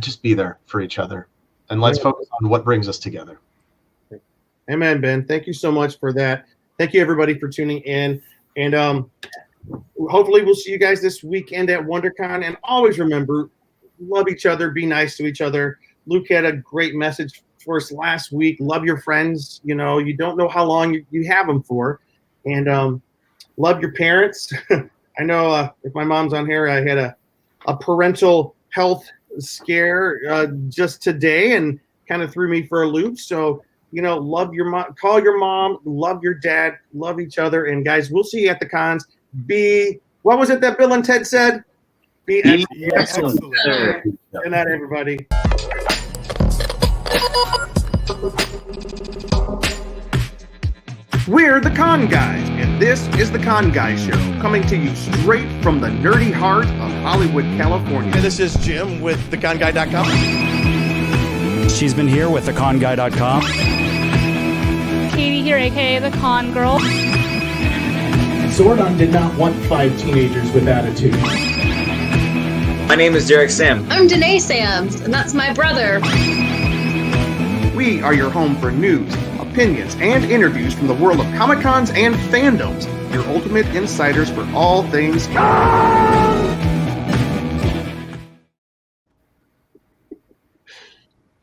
just be there for each other. And let's focus on what brings us together. Amen, Ben. Thank you so much for that. Thank you, everybody, for tuning in. And hopefully we'll see you guys this weekend at WonderCon. And always remember, love each other, be nice to each other. Luke had a great message for us last week. Love your friends. You don't know how long you have them for. And love your parents. I know if my mom's on here, I had a parental health scare just today and kind of threw me for a loop. So, love your mom, call your mom, love your dad, love each other. And guys, we'll see you at the cons. What was it that Bill and Ted said? Be excellent. Good night, everybody. We're the Con Guys, and this is the Con Guys Show, coming to you straight from the nerdy heart of Hollywood, California. And this is Jim with theconguy.com. She's been here with theconguy.com. Katie here, aka the Con Girl. Zordon did not want 5 teenagers with attitude. My name is Derek Sam. I'm Danae Sams, and that's my brother. We are your home for news, opinions, and interviews from the world of Comic-Cons and fandoms. Your ultimate insiders for all things